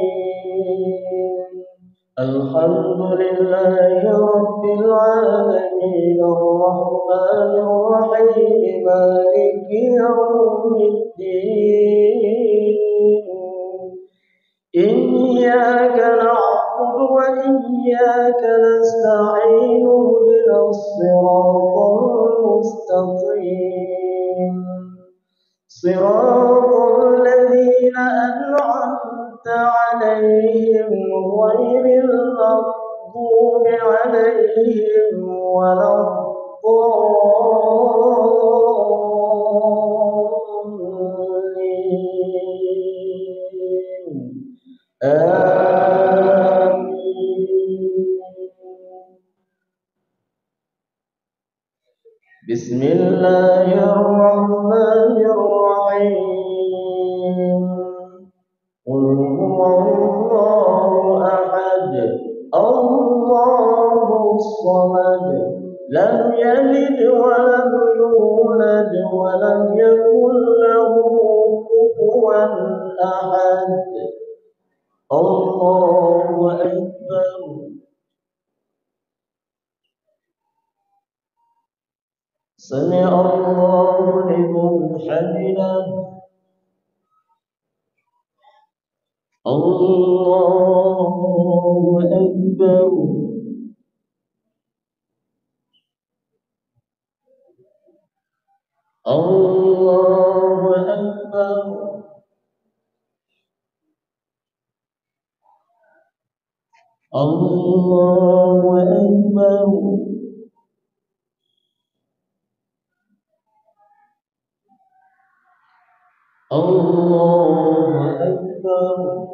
الحمد لله رب العالمين الرحمن الرحيم مالك يوم الدين إياك نعبد وإياك نستعين اهدنا الصراط المستقيم صراط الذين أنعمت عليهم غير المغضوب عليهم ولا الضالين آمين بسم الله الرحمن الرحيم قل هو الله أحد الله الصمد لم يلد ولم يولد ولم يكن له كفوا أحد الله أكبر سمع الله لمن حمده الله أكبر الله أكبر الله أكبر الله أكبر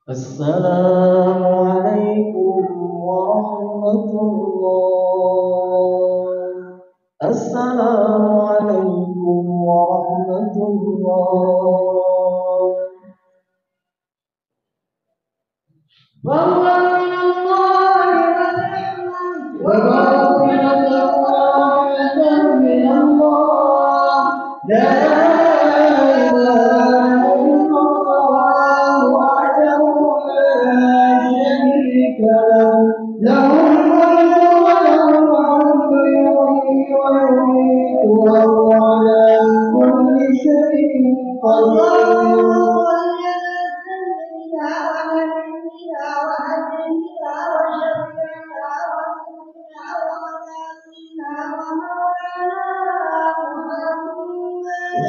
السلام عليكم ورحمة الله السلام عليكم ورحمة الله ومغفرة ورحمة من الله لا إله إلا الله وحده لا شريك له له الملك وله الحمد يحيي ويميت وهو على كل شيء قدير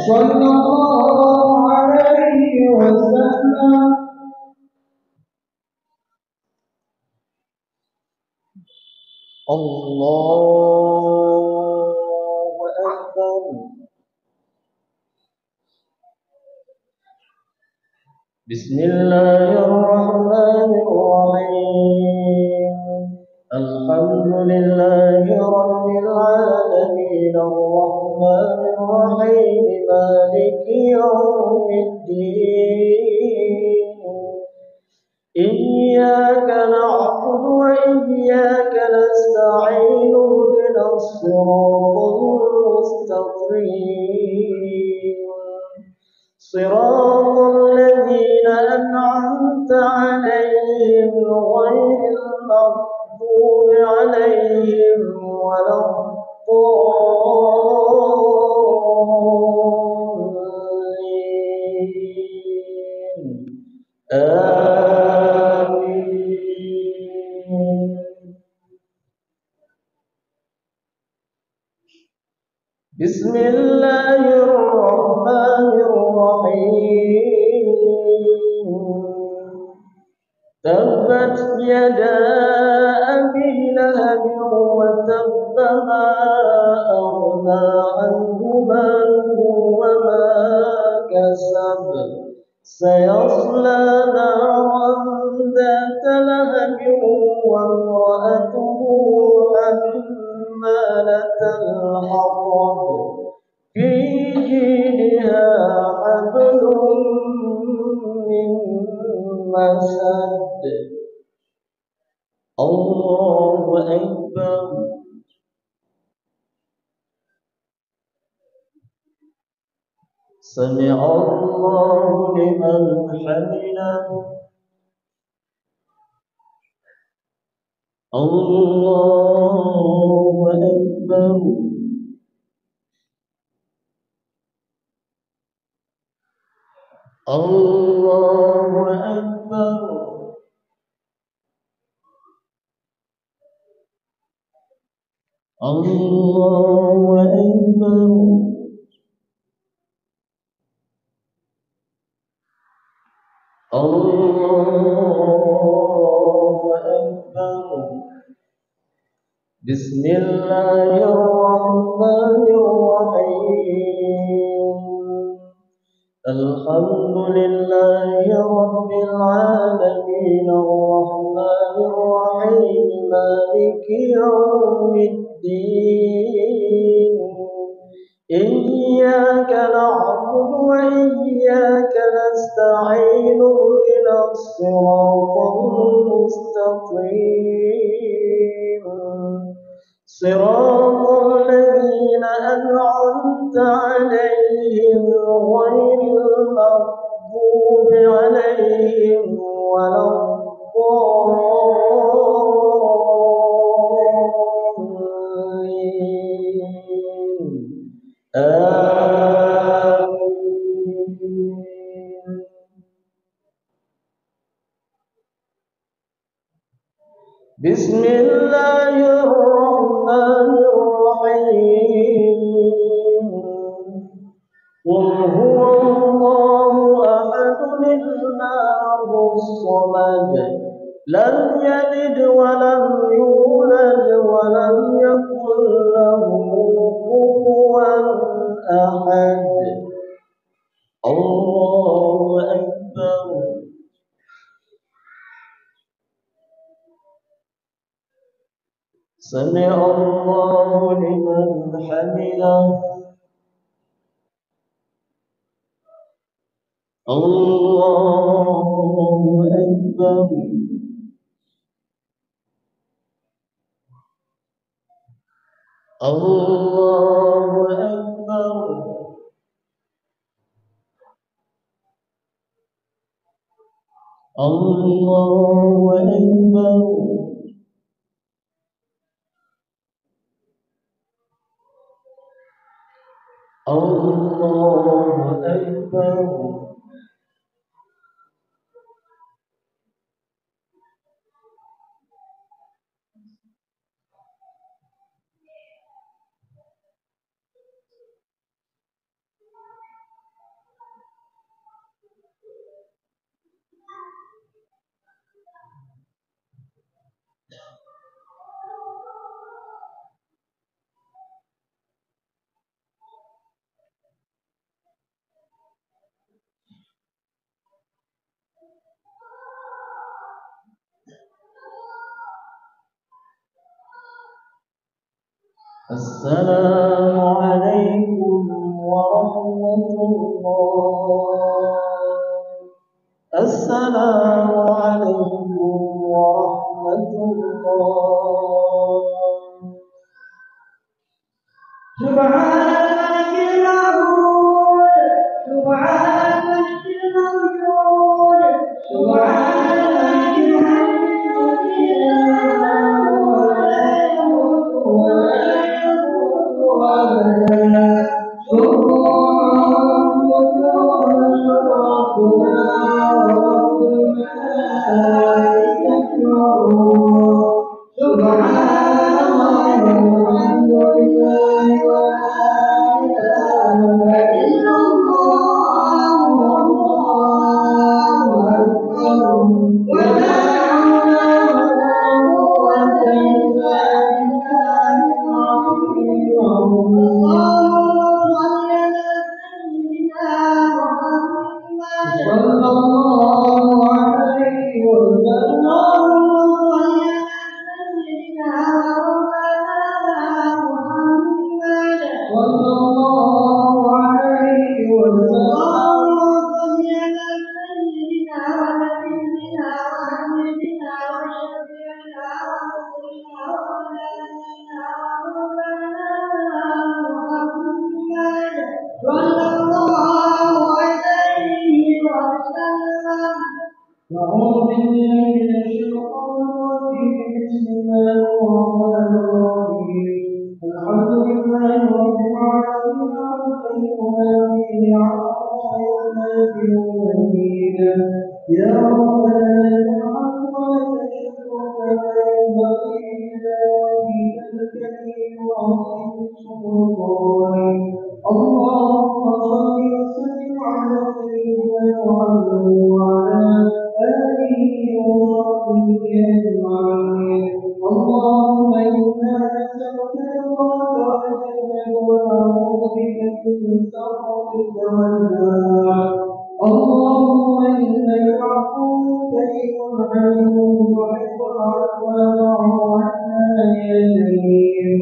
صلى الله عليه وسلم الله أكبر بسم الله الرحمن الرحيم الحمد لله رب العالمين الرحمن الرحيم مالك يوم الدين إياك نعبد وإياك نستعين اهدنا الصراط المستقيم صراط الذين أنعمت عليهم غير المغضوب عليهم ولا الضالين آمين بسم الله الرحمن الرحيم تبت يدا أبي لهب وتب ما أغنى عنه ماله وما كسب سيصلى نارا ذات لهب وامرأته حمالة الحطب في جيدها حبل من مسد الله أكبر سمع الله لمن حمده الله أكبر الله أكبر الله أكبر. الله أكبر. بسم الله الرحمن الرحيم. الحمد لله رب العالمين الرحمن الرحيم مالك يوم الدين. إياك نعبد وإياك نستعين اهدنا الصراط المستقيم صراط الذين أنعمت عليهم غير المغضوب عليهم ولا الضالين. آمين. بسم الله الرحمن الرحيم. قل هو الله أحد الله الصمد لم يلد ولم يولد ولم يكن له كفوا أحد. الله أكبر. سمع الله لمن حمده. الله أكبر. الله أكبر. الله أكبر. الله أكبر. السلام عليكم ورحمة الله. السلام عليكم ورحمة الله. سبحانك المعبود سبحانك الموجود سبحانك يا ربنا لك الحمد ولك الشكر كما ينبغي لجلالك الكريم وعظيم سلطانك. اللهم صل وسلم على سيدنا محمد وعلى آله وصحبه أجمعين. اللهم إنا نسألك رضاك والجنة ونعوذ بك من سخطك والنار. اللهم إنك عفو كريم حليم تحب العفو فاعف عنا يا كريم.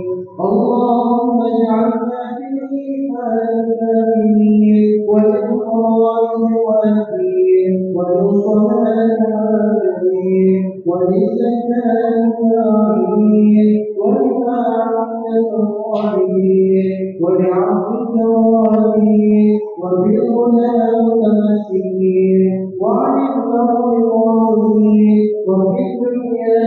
اللهم اجعلنا بالإيمان آمنين وبالقرآن مؤمنين وبالصلاة حافظين وبالزكاة فاعلين وبطاعتك الظالمين وبعفوك الراضين وبالهدى متمسكين وعن الأرض راضين وفي الدنيا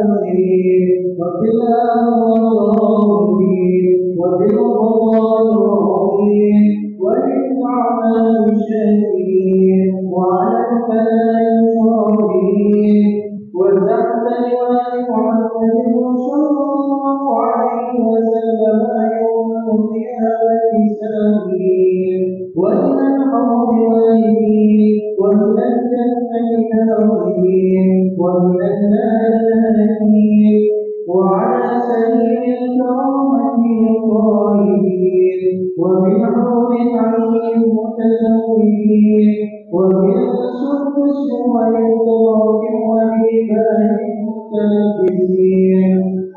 آخرين وفي الآخرة راضين وبالقضاء راضين وبالأعمال شاكرين وعلى الفلاح صابرين وتحت لواء محمد صلى الله عليه وسلم يوم القيامة ساجدين وإلى الحوض والدين وإلى الجنة ناظرين ومن النار ناجين وعلى سبيل الكرامة الطائبين ومن حور عين متزوجين ومن سدس ويترك والعباد متلبسين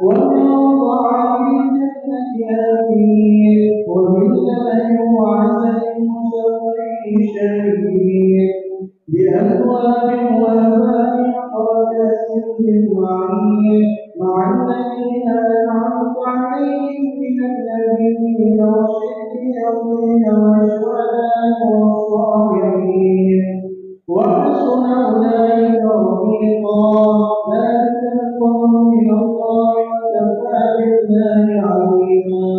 ومن طعام الجنة آمين ومن لبن وعسل مسوي شربين بأكواب وأبانيق وكأس من معين مع الذين أنعمت عليهم من النبيين والصديقين والشهداء والصالحين وحسن أولئك رفيقا. ذلك الفضل من الله وكفى بالله عليما.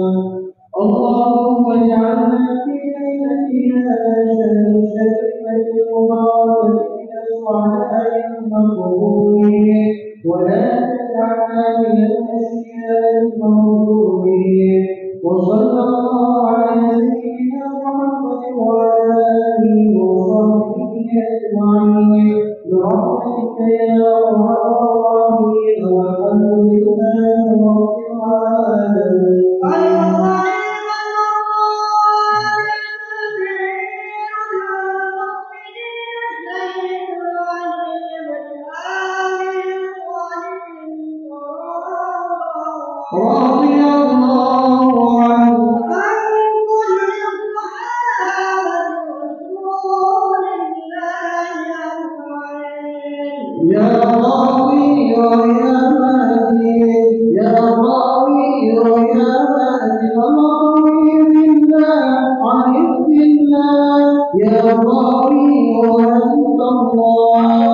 اللهم اجعلنا في ليلتنا شريفة مباركة من الصالحين المقبولين ولا تجعلنا من الأشياء المغضوبين. وصلى الله على سيدنا محمد وعلى آله وصحبه أجمعين برحمتك يا أرحم الراحمين والحمد لله رب العالمين. رضي الله عنه يا راوي يا مهدي يا راوي يا مهدي راوي بالله عن الله يا راوي وأنت الله.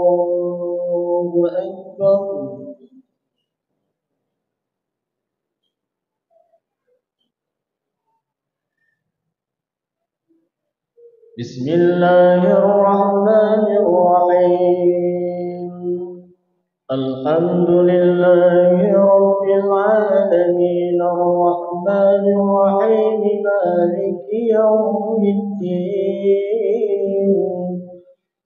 الله أكبر. بسم الله الرحمن الرحيم الحمد لله رب العالمين الرحمن الرحيم مالك يوم الدين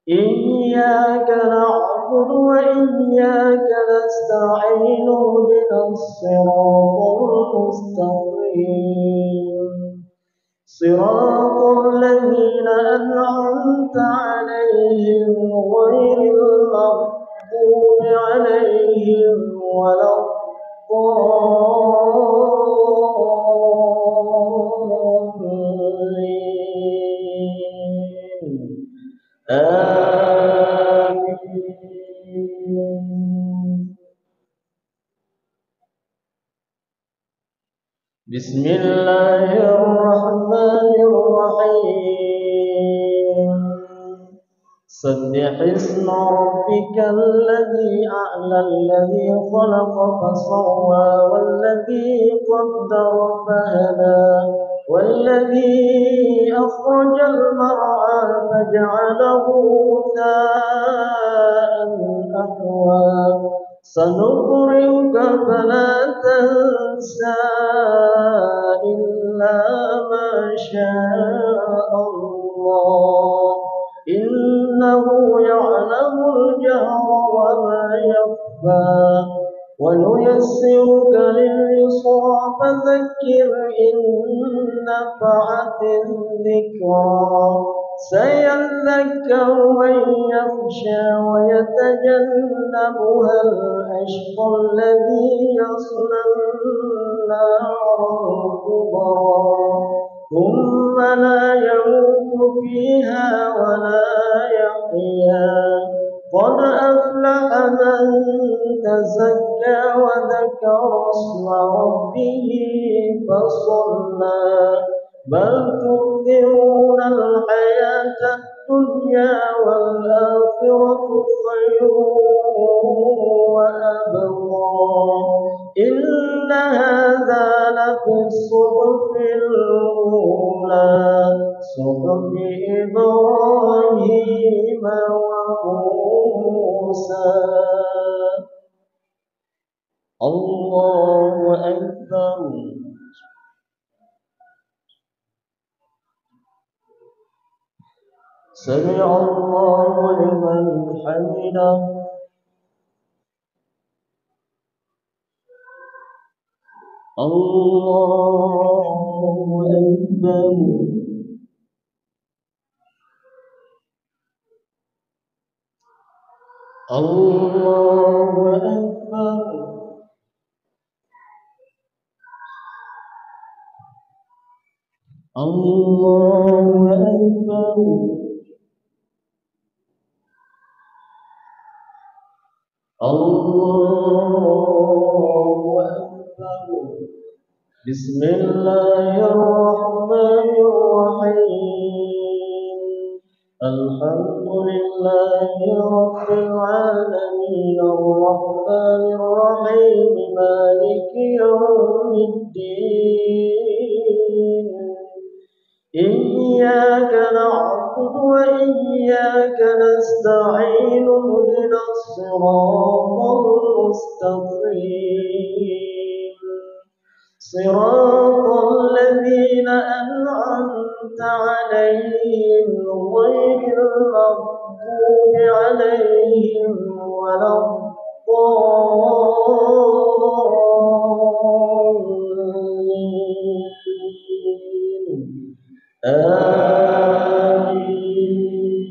إياك نعبد وإياك نستعين اهدنا الصراط المستقيم صراط الذين أنعمت عليهم غير المغضوب عليهم ولا الضالين آمين. بسم الله الرحمن الرحيم سبح اسم ربك الذي أعلى الذي خلق فسوى والذي قدر فهدى والذي أخرج المرعى فجعله غثاء أحوى سنقرئك فلا تنسى إلا ما شاء الله إنه يعلم الجهر وما يخفى ونيسرك لليسرى فذكر إن نفعت الذكرى سيذكر من يخشى ويتجنبها الأشقى الذي يصلى النار الكبرى ثم لا يموت فيها ولا يحيا قد أفلح من تزكى وذكر اسم ربه فصلى بل تؤثرون الحياة الدنيا والآخرة خير وأبقى إن هذا لفي الصحف الأولى صحف إبراهيم وموسى الله أكبر سمع الله لمن حمده الله أكبر الله أكبر الله أكبر الله أكبر بسم الله الرحمن الرحيم الحمد لله رب العالمين الرحمن الرحيم مالك يوم الدين إياك نعبد وإياك نستعين اهدنا الصراط المستقيم صراط الذين أنعمت عليهم غير المغضوب عليهم ولا الضالين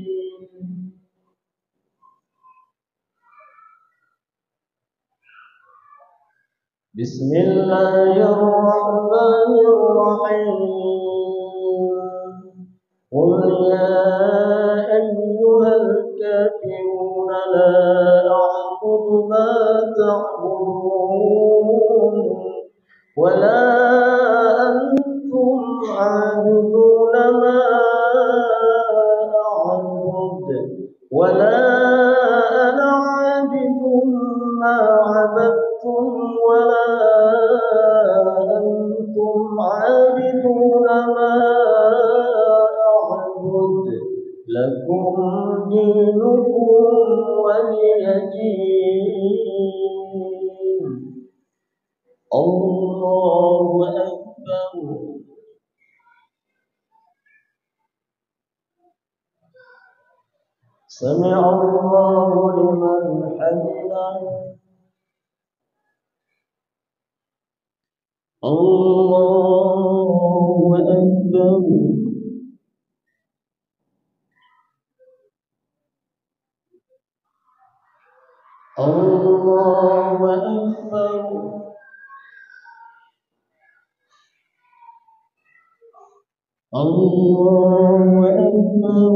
آمين. بسم الله الرحمن الرحيم قل يا أيها الكافرون لا أعبد ما تعبدون ولا أنتم عابدون ما أعبد ولا أنا عابد ما عبدتم ولا أنتم عابدون ما أعبد الله أكبر. سمع الله لمن حمده. الله أكبر. الله أكبر. الله أكبر.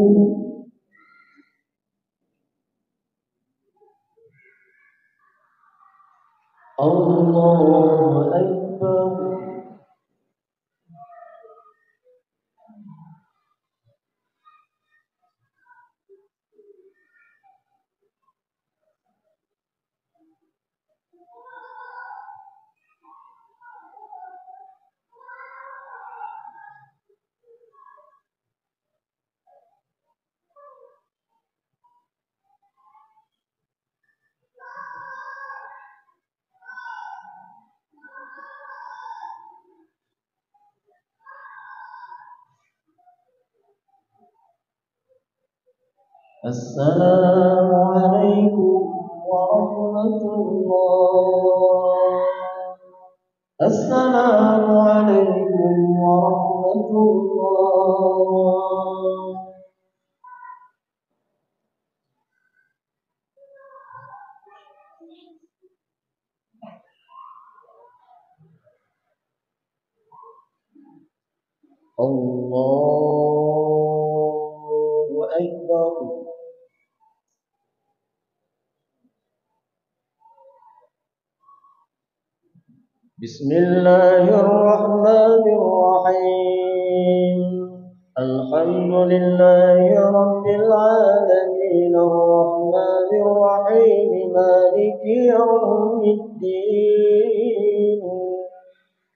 الله أكبر. السلام عليكم ورحمة الله. السلام عليكم ورحمة الله. الله أكبر. بسم الله الرحمن الرحيم. الحمد لله رب العالمين الرحمن الرحيم مالك يوم الدين.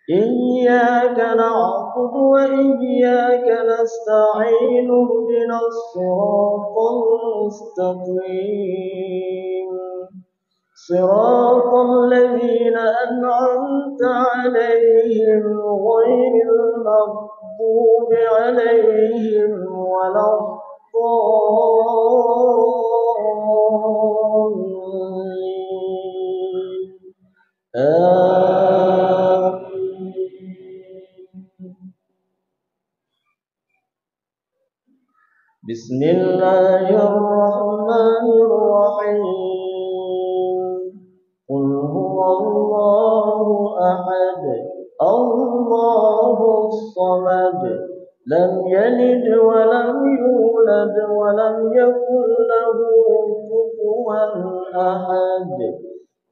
إياك نعبد وإياك نستعين اهدنا الصراط المستقيم صراط الذين أنعمت عليهم غير المغضوب عليهم ولا الضالين. بسم الله الرحمن الرحيم. قل هو الله أحد الله الصمد لم يلد ولم يولد ولم يكن له كفوا أحد.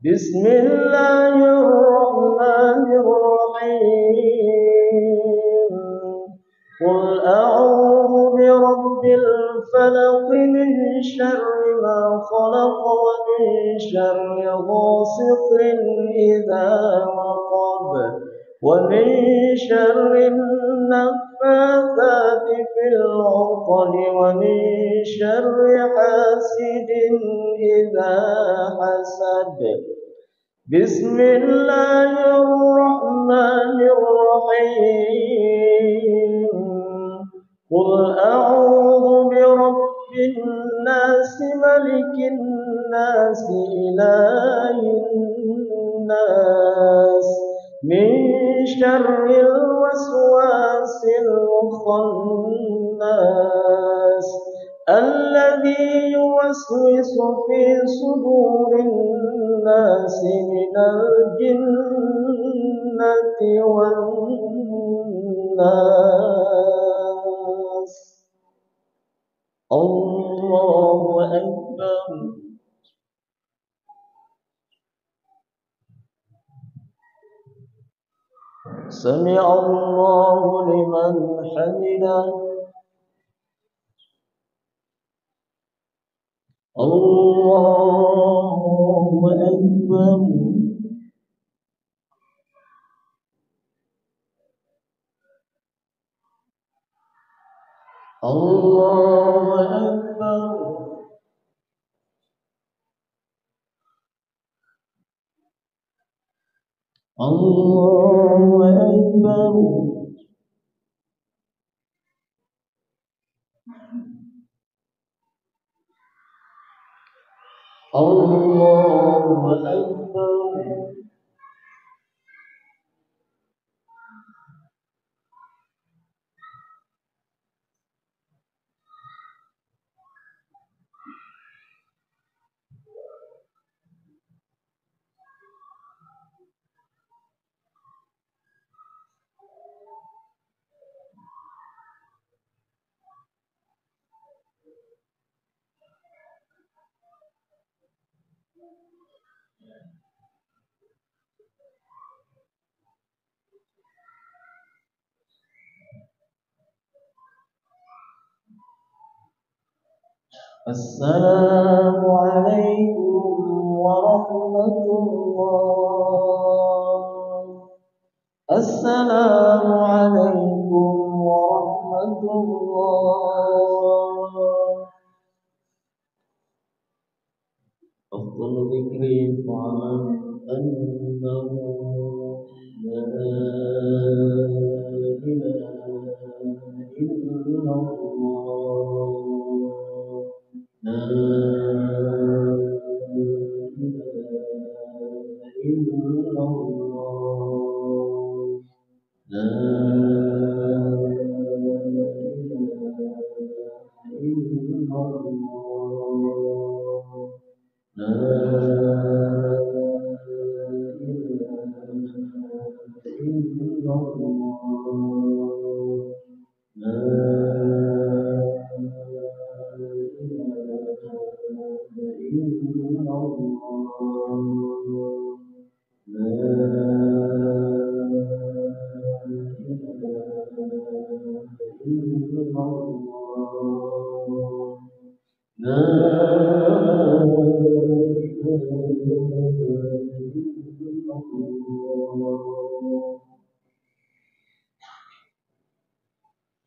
بسم الله الرحمن الرحيم. قل أعوذ برب الفلق من شر ما خلق ومن شر غاسق إذا وقب ومن شر النفاثات في العقد ومن شر حاسد إذا حسد. بسم الله الرحمن الرحيم. قل أعوذ برب الناس ملك الناس إله الناس من شر الوسواس الخناس الذي يوسوس في صدور الناس من الجنة والناس. الله أكبر. سمع الله لمن حمده. الله أكبر. الله أكبر. الله أكبر. الله أكبر. السلام عليكم ورحمة الله. السلام عليكم ورحمة الله. أفضل ذكر فاعلم أنه لا إله إلا الله. لا إله إلا الله. لا إله إلا الله. لا إله إلا الله. لا إله إلا الله. لا إله إلا الله. لا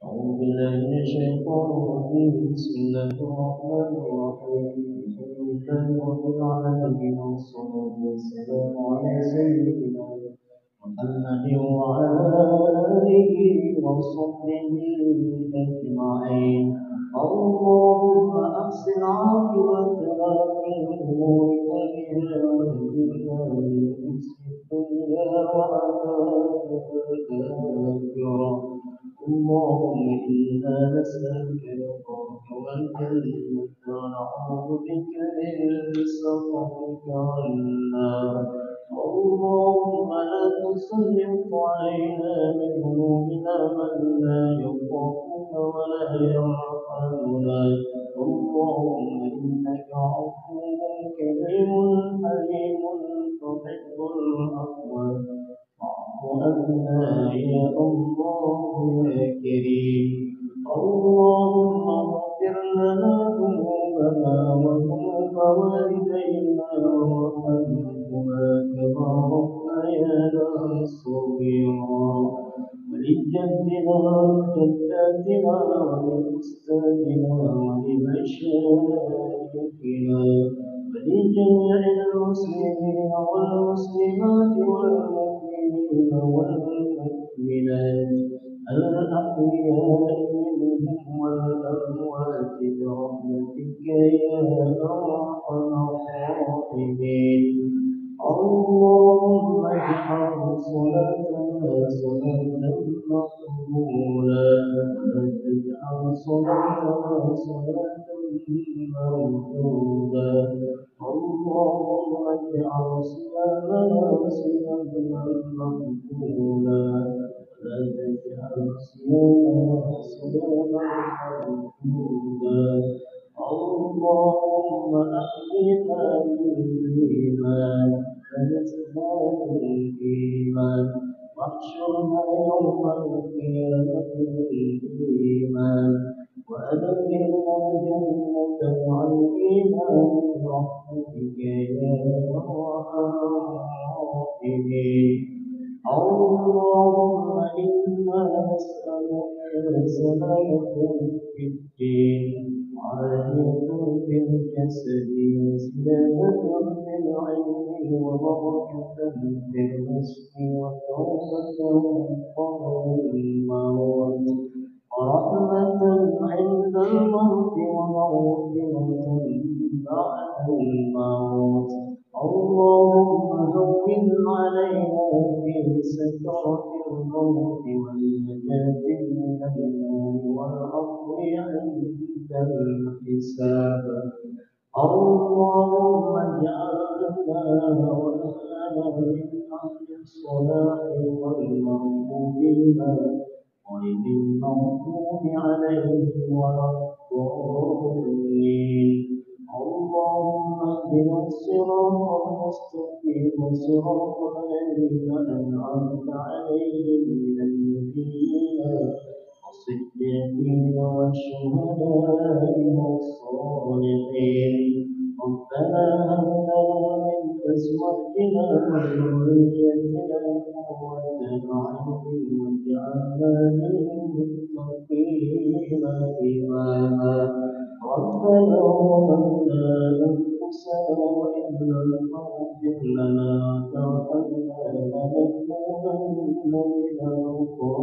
أعوذ بالله من الشيطان الرجيم. بسم الله الرحمن الرحيم. الحمد لله رب العالمين والصلاة والسلام على سيدنا محمد وعلى آله وصحبه أجمعين. اللهم أحسن عاقبتنا في الأمور كلها واهدنا للحسن الدنيا وعذاب الآخرة. اللهم إنا نسألك رضاك والجنة ونعوذ بك من سخطك والنار. اللهم لا تسلط علينا بذنوبنا من لا يخافك ولا يرحمنا. اللهم إنك عفو كريم حليم تحب العفو فاعف عنا يا الله يا كريم. اللهم اغفر لنا ذنوبنا وذنوب والدينا وارحمهما كما ربيانا صغيرا. ولجدنا ولجداتنا ولأستاذنا ولمشايخنا ولجميع المسلمين والمسلمات والمؤمنين والمؤمنات الأحياء منهم والأموات برحمتك يا أرحم الراحمين. اللهم اجعل صلاتنا صلاة مقبولة ولا تجعل صلاتنا صلاة مردودة. اللهم اجعل صيامنا صياما مقبولا ولا تجعل صيامنا صياما مردودا. اللهم أحينا بالإيمان فنزدنا بالإيمان واحشرنا يوم القيامة بالإيمان وأدخلنا الجنة مع الإيمان برحمتك يا أرحم الراحمين. اللهم إنا نسألك سلامة في الدين عافية في الجسد وزيادة في العلم وبركة في الرزق وتوبة قبل الموت ورحمة عند الموت ومغفرة بعد الموت اللهم هون علينا في سكرة الموت والنجاة من النار والعفو عند الحساب اللهم اجعلنا وأهلنا من أهل الصلاح والمغفوبين غير المغضوب عليهم ولا الضالين اللهم اهدنا الصراط المستقيم صراط الذين أنعمت عليهم من النبيين والصديقين والشهداء والصالحين ربنا هب لنا من أزواجنا وذريتنا قرة أعين واجعلنا للمتقين إماما ربنا ظلمنا أنفسنا وإن لم تغفر لنا وترحمنا لنكونن من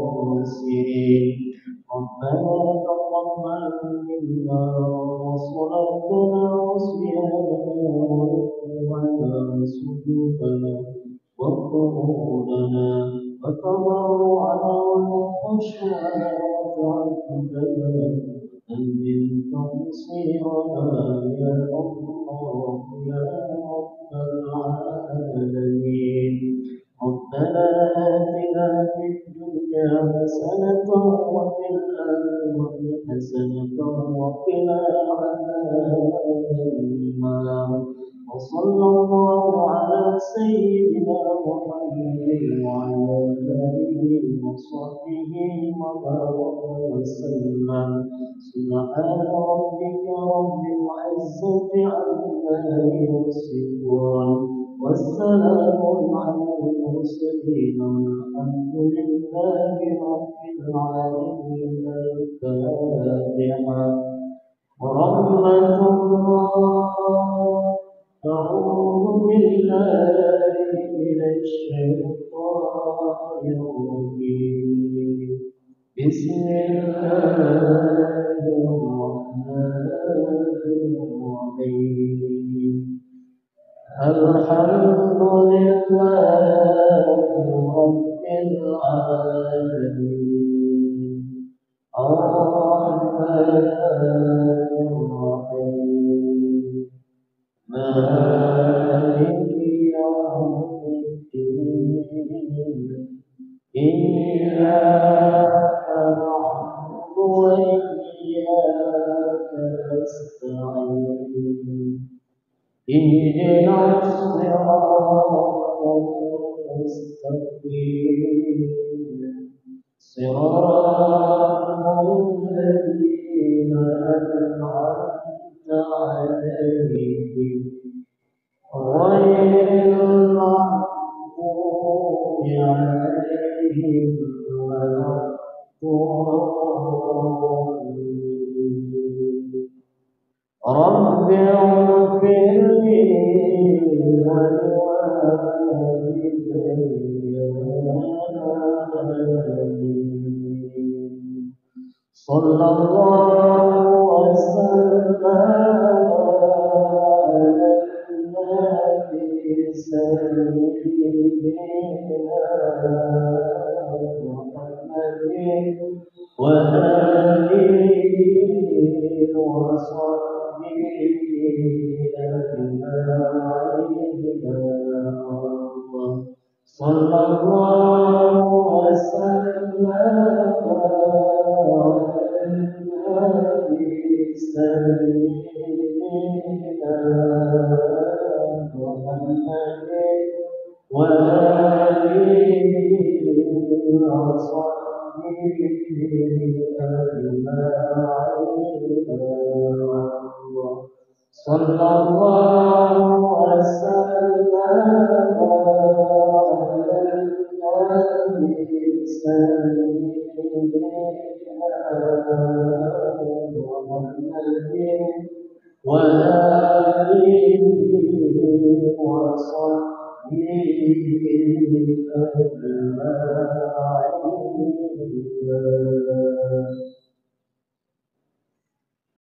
الخاسرين ربنا تقبل منا صلاتنا وصيامنا وركوعنا وسجودنا وقعودنا وتضرعنا وخشوعنا وتعبدنا أنزل تقصيرنا يا الله يا رب العالمين ربنا آتنا في الدنيا حسنة وفي الآخرة حسنة وقنا عذاب النار وصلى الله على سيدنا محمد وعلى آله وصحبه وبارك وسلم سبحان ربك رب العزة عما يصفون والسلام على المرسلين والحمد لله رب العالمين الفاتحة ورحمة الله أعوذ بالله من الشيطان الرجيم بسم الله الرحمن الرحيم الحمد لله رب العالمين الرحمن الرحيم مالك يوم الدين إياك نعبد وإياك نستعين اهدنا الصراط المستقيم صراط الذين أنعمت عليهم غير المغضوب عليهم ولا الضالين رب اغفر لي ولوالدي صلى الله وسلم على النبي سيدنا محمد وآله وصحبه صلى الله وسلم على النبي سيدنا محمد وآله وصحبه أجمعين صلى الله وسلم على النبي سيدنا وآله وصحبه أجمعين.